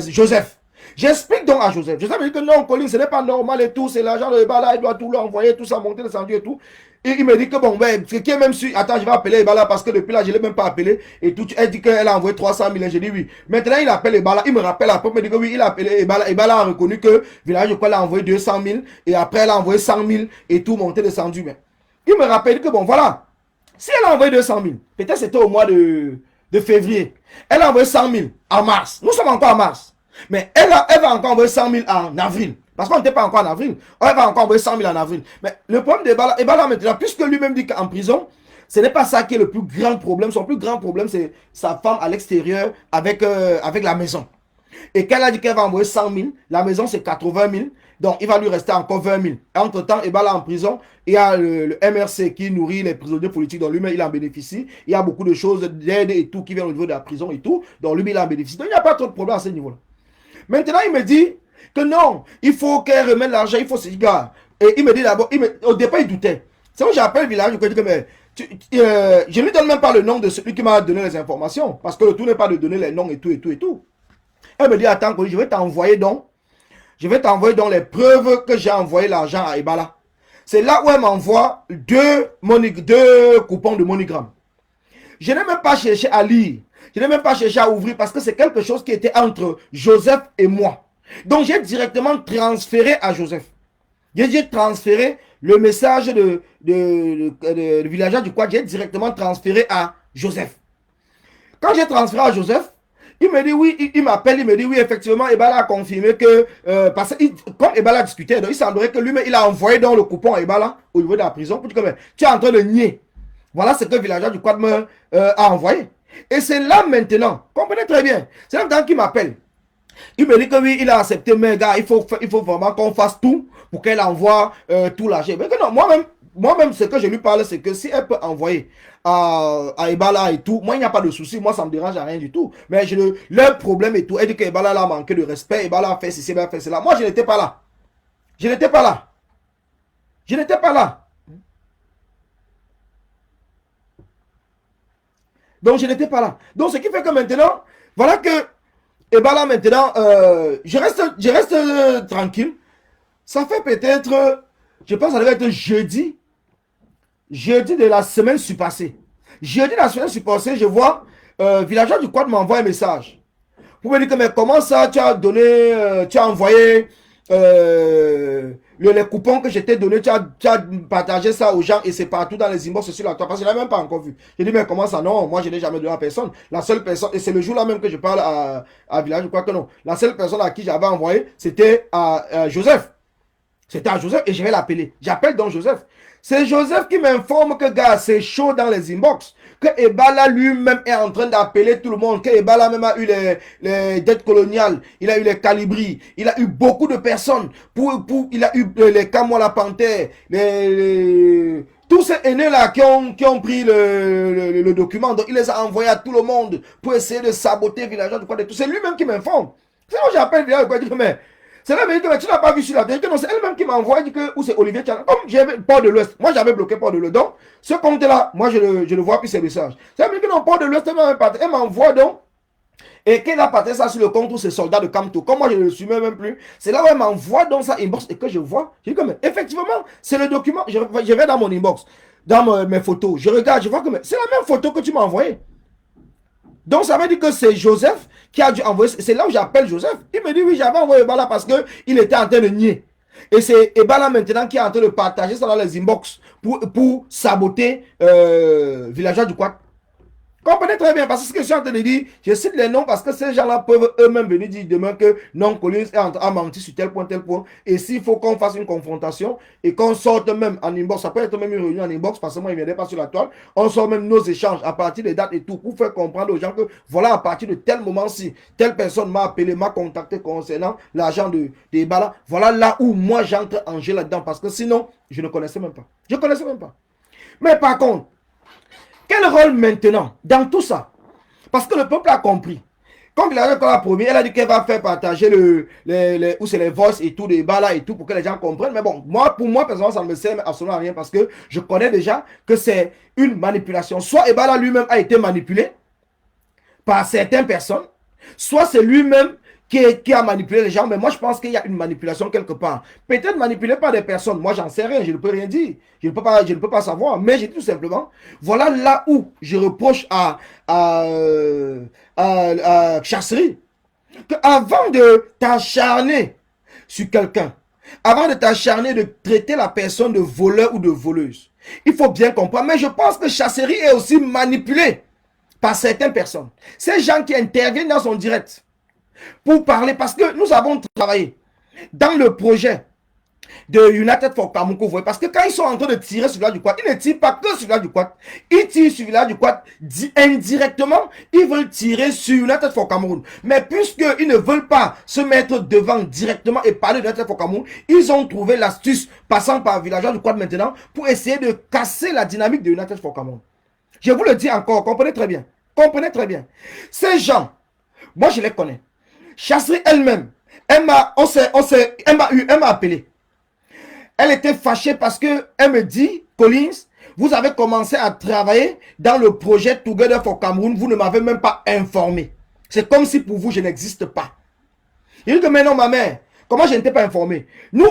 Joseph. J'explique donc à Joseph. Joseph me dit que non, Colin, ce n'est pas normal et tout. C'est l'argent de Ebala, il doit tout l'envoyer, tout ça, monter, descendu et tout. Et il me dit que bon, ben, ce qui est même sûr, attends, je vais appeler Ebala parce que depuis là, je ne l'ai même pas appelé. Et tout, elle dit qu'elle a envoyé 300 000. J'ai dit oui. Maintenant, il appelle Ebala. Il me rappelle après, il me dit que oui, il a appelé Ebala. Ebala a reconnu que Village de quoi elle a envoyé 200 000. Et après, elle a envoyé 100 000 et tout, monté, descendu. Mais il me rappelle que bon, voilà. Si elle a envoyé 200 000, peut-être c'était au mois de février. Elle a envoyé 100 000 en mars. Nous sommes encore en mars. Mais elle va encore envoyer 100 000 en avril. Parce qu'on n'était pas encore en avril. Elle va encore envoyer 100 000 en avril. Mais le problème d'Ebala maintenant, puisque lui-même dit qu'en prison, ce n'est pas ça qui est le plus grand problème. Son plus grand problème, c'est sa femme à l'extérieur avec la maison. Et qu'elle a dit qu'elle va envoyer 100 000, la maison c'est 80 000. Donc il va lui rester encore 20 000. Entre-temps, Ebala en prison, il y a le MRC qui nourrit les prisonniers politiques. Donc lui-même, il en bénéficie. Il y a beaucoup de choses d'aide et tout qui viennent au niveau de la prison et tout. Donc lui, il en bénéficie. Donc il n'y a pas trop de problème à ce niveau-là. Maintenant, il me dit que non, il faut qu'elle remette l'argent, il faut se gars. Et il me dit d'abord, au départ, il doutait. C'est où j'appelle le village, je dis que mais, je ne lui donne même pas le nom de celui qui m'a donné les informations. Parce que le tout n'est pas de donner les noms et tout, et tout, et tout. Elle me dit, attends, je vais t'envoyer donc les preuves que j'ai envoyé l'argent à Ebala. C'est là où elle m'envoie deux coupons de MoneyGram. Je n'ai même pas cherché à lire. Je n'ai même pas cherché à ouvrir parce que c'est quelque chose qui était entre Joseph et moi. Donc j'ai directement transféré à Joseph. J'ai transféré le message de Villageois du Quad, j'ai directement transféré à Joseph. Quand j'ai transféré à Joseph, il me dit oui, il m'appelle, il me dit oui, effectivement, Ebala a confirmé que, parce que comme Ebala discutait, donc il semblerait que lui-même, il a envoyé dans le coupon à Ebala au niveau de la prison pour dire que tu es en train de nier. Voilà ce que Villageois du Quad a envoyé. Et c'est là maintenant, comprenez très bien, c'est là maintenant qu'il m'appelle. Il me dit que oui, il a accepté, mais gars, il faut vraiment qu'on fasse tout pour qu'elle envoie tout l'argent. Mais que non, moi-même, moi-même, ce que je lui parle, c'est que si elle peut envoyer à Ebala et tout, moi, il n'y a pas de souci. Moi, ça ne me dérange à rien du tout. Mais leur problème et tout, elle dit que Ebala a manqué de respect. Ebala a fait ceci, Ebala a fait cela. Moi, je n'étais pas là. Je n'étais pas là. Je n'étais pas là. Donc, je n'étais pas là. Donc, ce qui fait que maintenant, voilà que Ebala, maintenant, je reste tranquille. Ça fait peut-être, je pense que ça devait être jeudi de la semaine surpassée. Jeudi de la semaine surpassée, je vois, Villageois du Quad m'envoie un message. Vous me dites que, mais comment ça, tu as donné, tu as envoyé les coupons que je t'ai donnés, tu as partagé ça aux gens et c'est partout dans les inbox sur la toile. Parce que je ne l'ai même pas encore vu. Je dis, mais comment ça? Non, moi je n'ai jamais donné à personne. La seule personne, et c'est le jour là même que je parle à Village, je crois que non. La seule personne à qui j'avais envoyé, c'était à Joseph. C'était à Joseph et je vais l'appeler. J'appelle donc Joseph. C'est Joseph qui m'informe que, gars, c'est chaud dans les inbox. Que Ebala lui-même est en train d'appeler tout le monde. Que Ebala même a eu les dettes coloniales. Il a eu les calibris. Il a eu beaucoup de personnes. Il a eu les Camois la Panthère. Tous ces aînés-là qui ont pris le document. Donc, il les a envoyés à tout le monde pour essayer de saboter Villageois du Quad et tout. C'est lui-même qui m'informe. C'est moi j'appelle Villageois du Quad et dit, mais c'est là, que tu n'as pas vu sur la télé. Non, c'est elle-même qui m'a envoyé, dit que, ou c'est Olivier Tchana. Comme j'avais Port de l'Ouest, moi j'avais bloqué Port de l'Ouest. Donc, ce compte-là, moi je le vois plus ces messages. C'est elle-même qui non, Port de l'Ouest, elle m'envoie donc. Et qu'elle a partagé ça sur le compte où c'est soldats de Camto. Comme moi je ne le suis même plus, c'est là où elle m'envoie dans sa inbox et que je vois. Je dis comme, effectivement, c'est le document. Je vais dans mon inbox, dans mes photos. Je regarde, je vois que c'est la même photo que tu m'as envoyée. Donc ça veut dire que c'est Joseph qui a dû envoyer. C'est là où j'appelle Joseph. Il me dit oui, j'avais envoyé Ebala parce qu'il était en train de nier. Et c'est Ebala maintenant qui est en train de partager ça dans les inbox pour saboter Villageois du Quad. Comprenez très bien, parce que ce que je suis en train de dire, je cite les noms parce que ces gens-là peuvent eux-mêmes venir dire demain que non, Collins a menti sur tel point, tel point. Et s'il faut qu'on fasse une confrontation et qu'on sorte même en inbox, ça peut être même une réunion en inbox parce que moi, il ne viendrait pas sur la toile, on sort même nos échanges à partir des dates et tout pour faire comprendre aux gens que voilà, à partir de tel moment-ci, telle personne m'a appelé, m'a contacté concernant l'argent de Ebala. Voilà là où moi j'entre en jeu là-dedans parce que sinon, je ne connaissais même pas. Je ne connaissais même pas. Mais par contre, quel rôle maintenant dans tout ça? Parce que le peuple a compris. Quand il a promis, elle a dit qu'elle va faire partager où c'est les voices et tout, les balas et tout, pour que les gens comprennent. Mais bon, pour moi, personnellement, ça ne me sert absolument à rien parce que je connais déjà que c'est une manipulation. Soit Ebala lui-même a été manipulé par certaines personnes, soit c'est lui-même qui a manipulé les gens, mais moi je pense qu'il y a une manipulation quelque part. Peut-être manipulé par des personnes, moi j'en sais rien, je ne peux rien dire, je ne peux pas savoir, mais j'ai dit tout simplement, voilà là où je reproche à Chasserie, qu'avant de t'acharner sur quelqu'un, avant de t'acharner de traiter la personne de voleur ou de voleuse, il faut bien comprendre, mais je pense que Chasserie est aussi manipulé par certaines personnes. Ces gens qui interviennent dans son direct, pour parler, parce que nous avons travaillé dans le projet de United for Kamuko, parce que quand ils sont en train de tirer sur Village du Quad, ils ne tirent pas que sur Village du Quad, ils tirent sur Village du Quad indirectement, ils veulent tirer sur United for Cameroun. Mais puisqu'ils ne veulent pas se mettre devant directement et parler de United for Cameroun, ils ont trouvé l'astuce, passant par Villageois du Quad maintenant, pour essayer de casser la dynamique de United for Cameroun. Je vous le dis encore, comprenez très bien. Comprenez très bien. Ces gens, moi je les connais. Chasserie elle-même, elle m'a appelé. Elle était fâchée parce qu'elle me dit, Collins, vous avez commencé à travailler dans le projet Together for Cameroun, vous ne m'avez même pas informé. C'est comme si pour vous, je n'existe pas. Il dit que mais non, ma mère, comment je n'étais pas informé? Nous,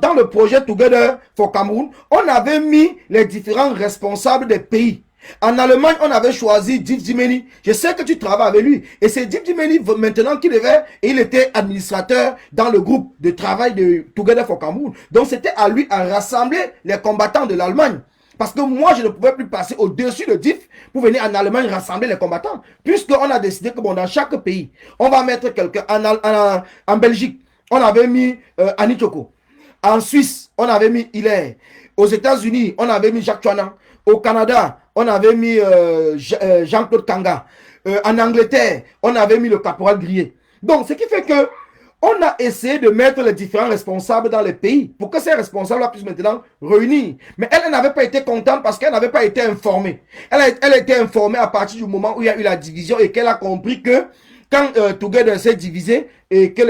dans le projet Together for Cameroun, on avait mis les différents responsables des pays. En Allemagne, on avait choisi Div Dimeni. Je sais que tu travailles avec lui. Et c'est Div Dimeni maintenant qui devait, et il était administrateur dans le groupe de travail de Together for Cameroun. Donc c'était à lui à rassembler les combattants de l'Allemagne. Parce que moi, je ne pouvais plus passer au-dessus de Div pour venir en Allemagne rassembler les combattants. Puisqu'on a décidé que bon, dans chaque pays, on va mettre quelqu'un. En Belgique, on avait mis Annie Choko. En Suisse, on avait mis Hilaire. Aux États-Unis, on avait mis Jacques Chouana. Au Canada, on avait mis Jean-Claude Kanga. En Angleterre, on avait mis le caporal Grier. Donc, ce qui fait que On a essayé de mettre les différents responsables dans les pays pour que ces responsables puissent maintenant réunir. Mais elle n'avait pas été contente parce qu'elle n'avait pas été informée. Elle a été informée à partir du moment où il y a eu la division et qu'elle a compris que quand Together s'est divisé et que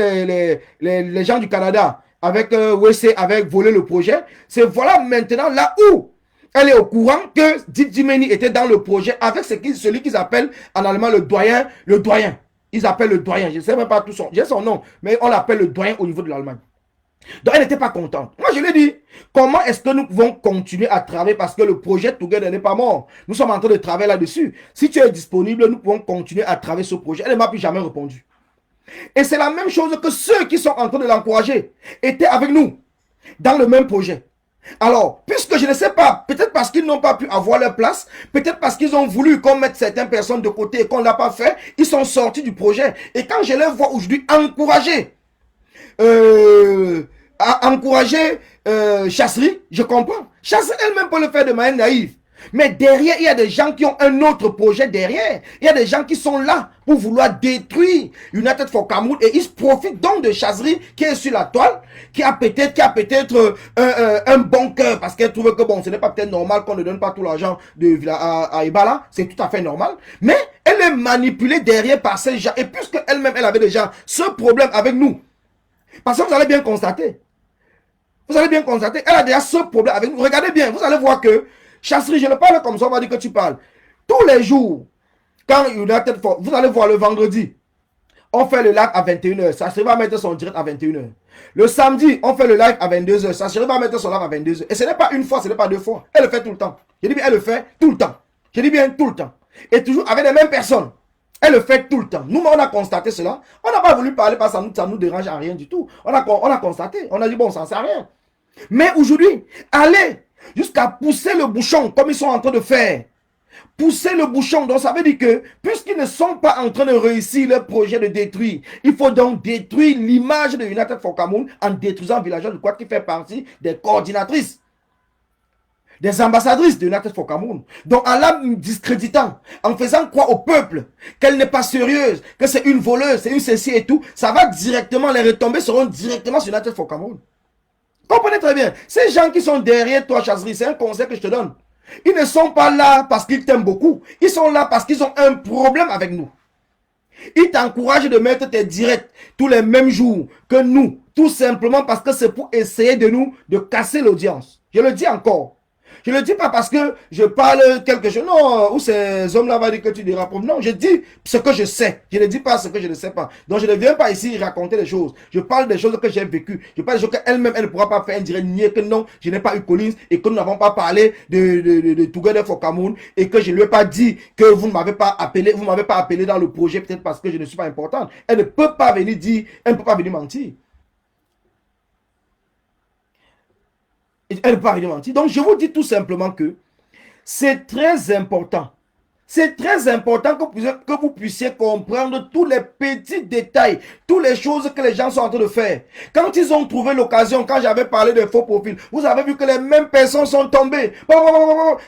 les gens du Canada avec WC avaient volé le projet, c'est voilà maintenant là où elle est au courant que Djimeni était dans le projet avec celui qu'ils appellent en allemand le doyen. Le doyen. Ils appellent le doyen. Je ne sais même pas tout son nom, mais on l'appelle le doyen au niveau de l'Allemagne. Donc elle n'était pas contente. Moi je lui ai dit, comment est-ce que nous pouvons continuer à travailler parce que le projet Together n'est pas mort. Nous sommes en train de travailler là-dessus. Si tu es disponible, nous pouvons continuer à travailler ce projet. Elle ne m'a plus jamais répondu. Et c'est la même chose que ceux qui sont en train de l'encourager étaient avec nous dans le même projet. Alors, puisque je ne sais pas, peut-être parce qu'ils n'ont pas pu avoir leur place, peut-être parce qu'ils ont voulu qu'on mette certaines personnes de côté et qu'on ne l'a pas fait, ils sont sortis du projet. Et quand je les vois aujourd'hui encourager, Chasserie, je comprends. Chasserie elle-même peut le faire de manière naïve. Mais derrière, il y a des gens qui ont un autre projet derrière. Il y a des gens qui sont là pour vouloir détruire United for Cameroun et ils profitent donc de Chasserie qui est sur la toile, qui a peut-être un bon cœur parce qu'elle trouve que bon, ce n'est pas peut-être normal qu'on ne donne pas tout l'argent à Ibala, c'est tout à fait normal. Mais elle est manipulée derrière par ces gens et puisque elle-même, elle avait déjà ce problème avec nous. Parce que vous allez bien constater. Vous allez bien constater, elle a déjà ce problème avec nous. Regardez bien, vous allez voir que Chasserie, je ne parle comme ça, on va dire que tu parles. Tous les jours, quand United for, vous allez voir le vendredi, on fait le live à 21h. Chasserie va mettre son direct à 21h. Le samedi, on fait le live à 22h. Chasserie va mettre son live à 22h. Et ce n'est pas une fois, ce n'est pas deux fois. Elle le fait tout le temps. Je dis bien, elle le fait tout le temps. Je dis bien tout le temps. Et toujours avec les mêmes personnes. Elle le fait tout le temps. Nous, on a constaté cela. On n'a pas voulu parler parce que ça nous dérange à rien du tout. On a constaté. On a dit, bon, ça ne sert à rien. Mais aujourd'hui, allez jusqu'à pousser le bouchon comme ils sont en train de faire. Pousser le bouchon, donc ça veut dire que puisqu'ils ne sont pas en train de réussir leur projet de détruire, il faut donc détruire l'image de United for Cameroun en détruisant Villageois de quoi qui fait partie des coordinatrices, des ambassadrices de United for Cameroun. Donc en la discréditant, en faisant croire au peuple qu'elle n'est pas sérieuse, que c'est une voleuse, c'est une ceci et tout, ça va directement, les retombées seront directement sur United for Cameroun. Comprenez très bien. Ces gens qui sont derrière toi, Chasserie, c'est un conseil que je te donne. Ils ne sont pas là parce qu'ils t'aiment beaucoup. Ils sont là parce qu'ils ont un problème avec nous. Ils t'encouragent de mettre tes directs tous les mêmes jours que nous. Tout simplement parce que c'est pour essayer de casser l'audience. Je le dis encore. Je ne le dis pas parce que je parle quelque chose. Non, ou ces hommes-là vont dire que tu dérapes. Non, je dis ce que je sais. Je ne dis pas ce que je ne sais pas. Donc je ne viens pas ici raconter des choses. Je parle des choses que j'ai vécues. Je parle des choses qu'elle-même, elle ne pourra pas faire un direct nier que non, je n'ai pas eu Collins et que nous n'avons pas parlé de Together for Cameroun et que je ne lui ai pas dit que vous ne m'avez pas appelé dans le projet peut-être parce que je ne suis pas importante. Elle ne peut pas venir dire, elle ne peut pas venir mentir. Elle ne peut pas venir mentir. Donc je vous dis tout simplement que c'est très important. C'est très important que vous puissiez comprendre tous les petits détails, toutes les choses que les gens sont en train de faire. Quand ils ont trouvé l'occasion, quand j'avais parlé de faux profils, vous avez vu que les mêmes personnes sont tombées.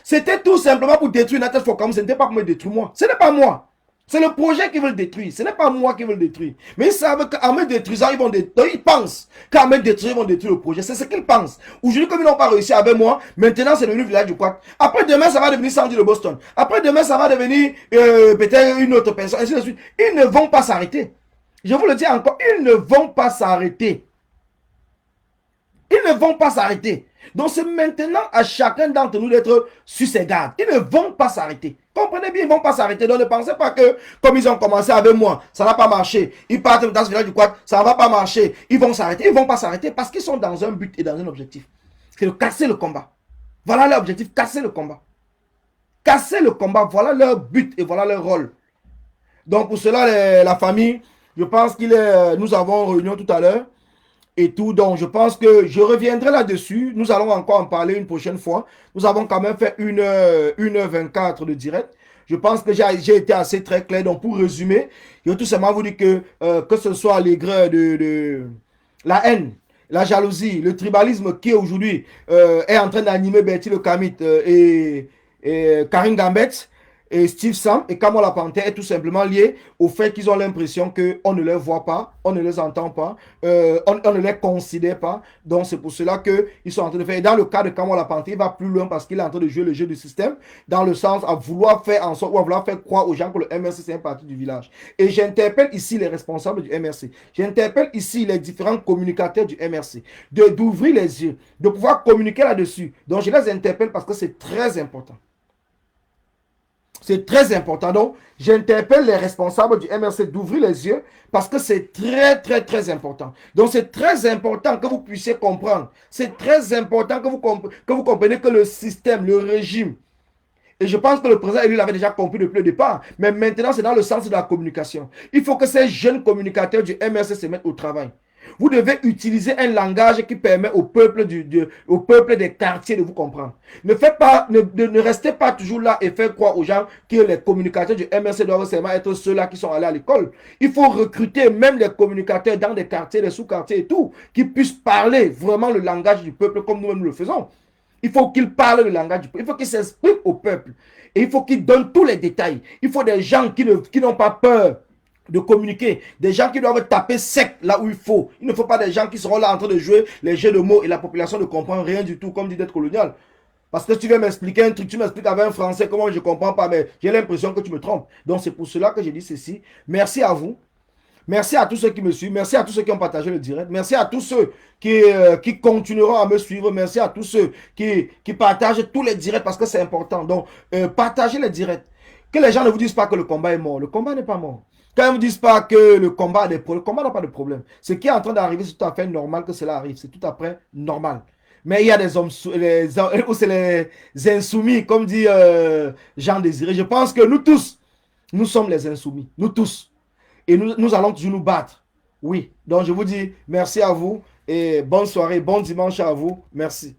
C'était tout simplement pour détruire United for Cameroun. Ce n'était pas pour me détruire moi. Ce n'est pas moi. C'est le projet qui veut le détruire. Ce n'est pas moi qui veux le détruire. Mais ils savent qu'en me détruisant, ils vont détruire. Ils pensent qu'en me détruisant, ils vont détruire le projet. C'est ce qu'ils pensent. Aujourd'hui, comme ils n'ont pas réussi avec moi, maintenant c'est devenu village du Quack. Après demain, ça va devenir Sandy de Boston. Après demain, ça va devenir peut-être une autre personne, ainsi de suite. Ils ne vont pas s'arrêter. Je vous le dis encore, ils ne vont pas s'arrêter. Ils ne vont pas s'arrêter. Donc c'est maintenant à chacun d'entre nous d'être sur ses gardes. Ils ne vont pas s'arrêter. Comprenez bien, ils ne vont pas s'arrêter. Donc ne pensez pas que, comme ils ont commencé avec moi, ça n'a pas marché. Ils partent dans ce village du Quad, ça ne va pas marcher. Ils vont s'arrêter. Ils ne vont pas s'arrêter parce qu'ils sont dans un but et dans un objectif. C'est de casser le combat. Voilà leur objectif, casser le combat. Casser le combat, voilà leur but et voilà leur rôle. Donc pour cela, la famille, je pense que nous avons une réunion tout à l'heure. Et tout, donc je pense que je reviendrai là-dessus. Nous allons encore en parler une prochaine fois. Nous avons quand même fait 1h24 de direct. Je pense que j'ai été assez très clair. Donc pour résumer, je veux tout simplement vous dire que ce soit l'aigreur de la haine, la jalousie, le tribalisme qui aujourd'hui est en train d'animer Bertie Le Kamit et Karim Gambet, et Steve Sam et Kamala Panther est tout simplement lié au fait qu'ils ont l'impression qu'on ne les voit pas, on ne les entend pas, on ne les considère pas. Donc c'est pour cela qu'ils sont en train de faire. Et dans le cas de Kamala Panther, il va plus loin parce qu'il est en train de jouer le jeu du système, dans le sens à vouloir faire en sorte, ou à vouloir faire croire aux gens que le MRC c'est une partie du village. Et j'interpelle ici les responsables du MRC. J'interpelle ici les différents communicateurs du MRC d'ouvrir les yeux, de pouvoir communiquer là-dessus. Donc je les interpelle parce que c'est très important. C'est très important. Donc, j'interpelle les responsables du MRC d'ouvrir les yeux parce que c'est très, très, très important. Donc, c'est très important que vous puissiez comprendre. C'est très important que vous compreniez que le système, le régime, et je pense que le président, lui, l'avait déjà compris depuis le départ. Mais maintenant, c'est dans le sens de la communication. Il faut que ces jeunes communicateurs du MRC se mettent au travail. Vous devez utiliser un langage qui permet au peuple, au peuple des quartiers de vous comprendre. Ne restez pas toujours là et faire croire aux gens que les communicateurs du MRC doivent seulement être ceux-là qui sont allés à l'école. Il faut recruter même les communicateurs dans des quartiers, des sous-quartiers et tout, qui puissent parler vraiment le langage du peuple comme nous-mêmes le faisons. Il faut qu'ils parlent le langage du peuple. Il faut qu'ils s'expriment au peuple. Et il faut qu'ils donnent tous les détails. Il faut des gens qui n'ont pas peur de communiquer, des gens qui doivent taper sec là où il faut. Il ne faut pas des gens qui seront là en train de jouer les jeux de mots et la population ne comprend rien du tout, comme dit d'être colonial. Parce que tu viens m'expliquer un truc, tu m'expliques avec un français comment je ne comprends pas, mais j'ai l'impression que tu me trompes. Donc c'est pour cela que j'ai dit ceci. Merci à vous. Merci à tous ceux qui me suivent. Merci à tous ceux qui ont partagé le direct. Merci à tous ceux qui continueront à me suivre. Merci à tous ceux qui partagent tous les directs parce que c'est important. Donc, partagez les directs. Que les gens ne vous disent pas que le combat est mort. Le combat n'est pas mort. Quand ils ne vous disent pas que le combat a des problèmes, le combat n'a pas de problème. Ce qui est en train d'arriver, c'est tout à fait normal que cela arrive. C'est tout à fait normal. Mais il y a des hommes, ou c'est les insoumis, comme dit Jean Désiré. Je pense que nous tous, nous sommes les insoumis. Nous tous. Et nous allons toujours nous battre. Oui. Donc je vous dis merci à vous et bonne soirée, bon dimanche à vous. Merci.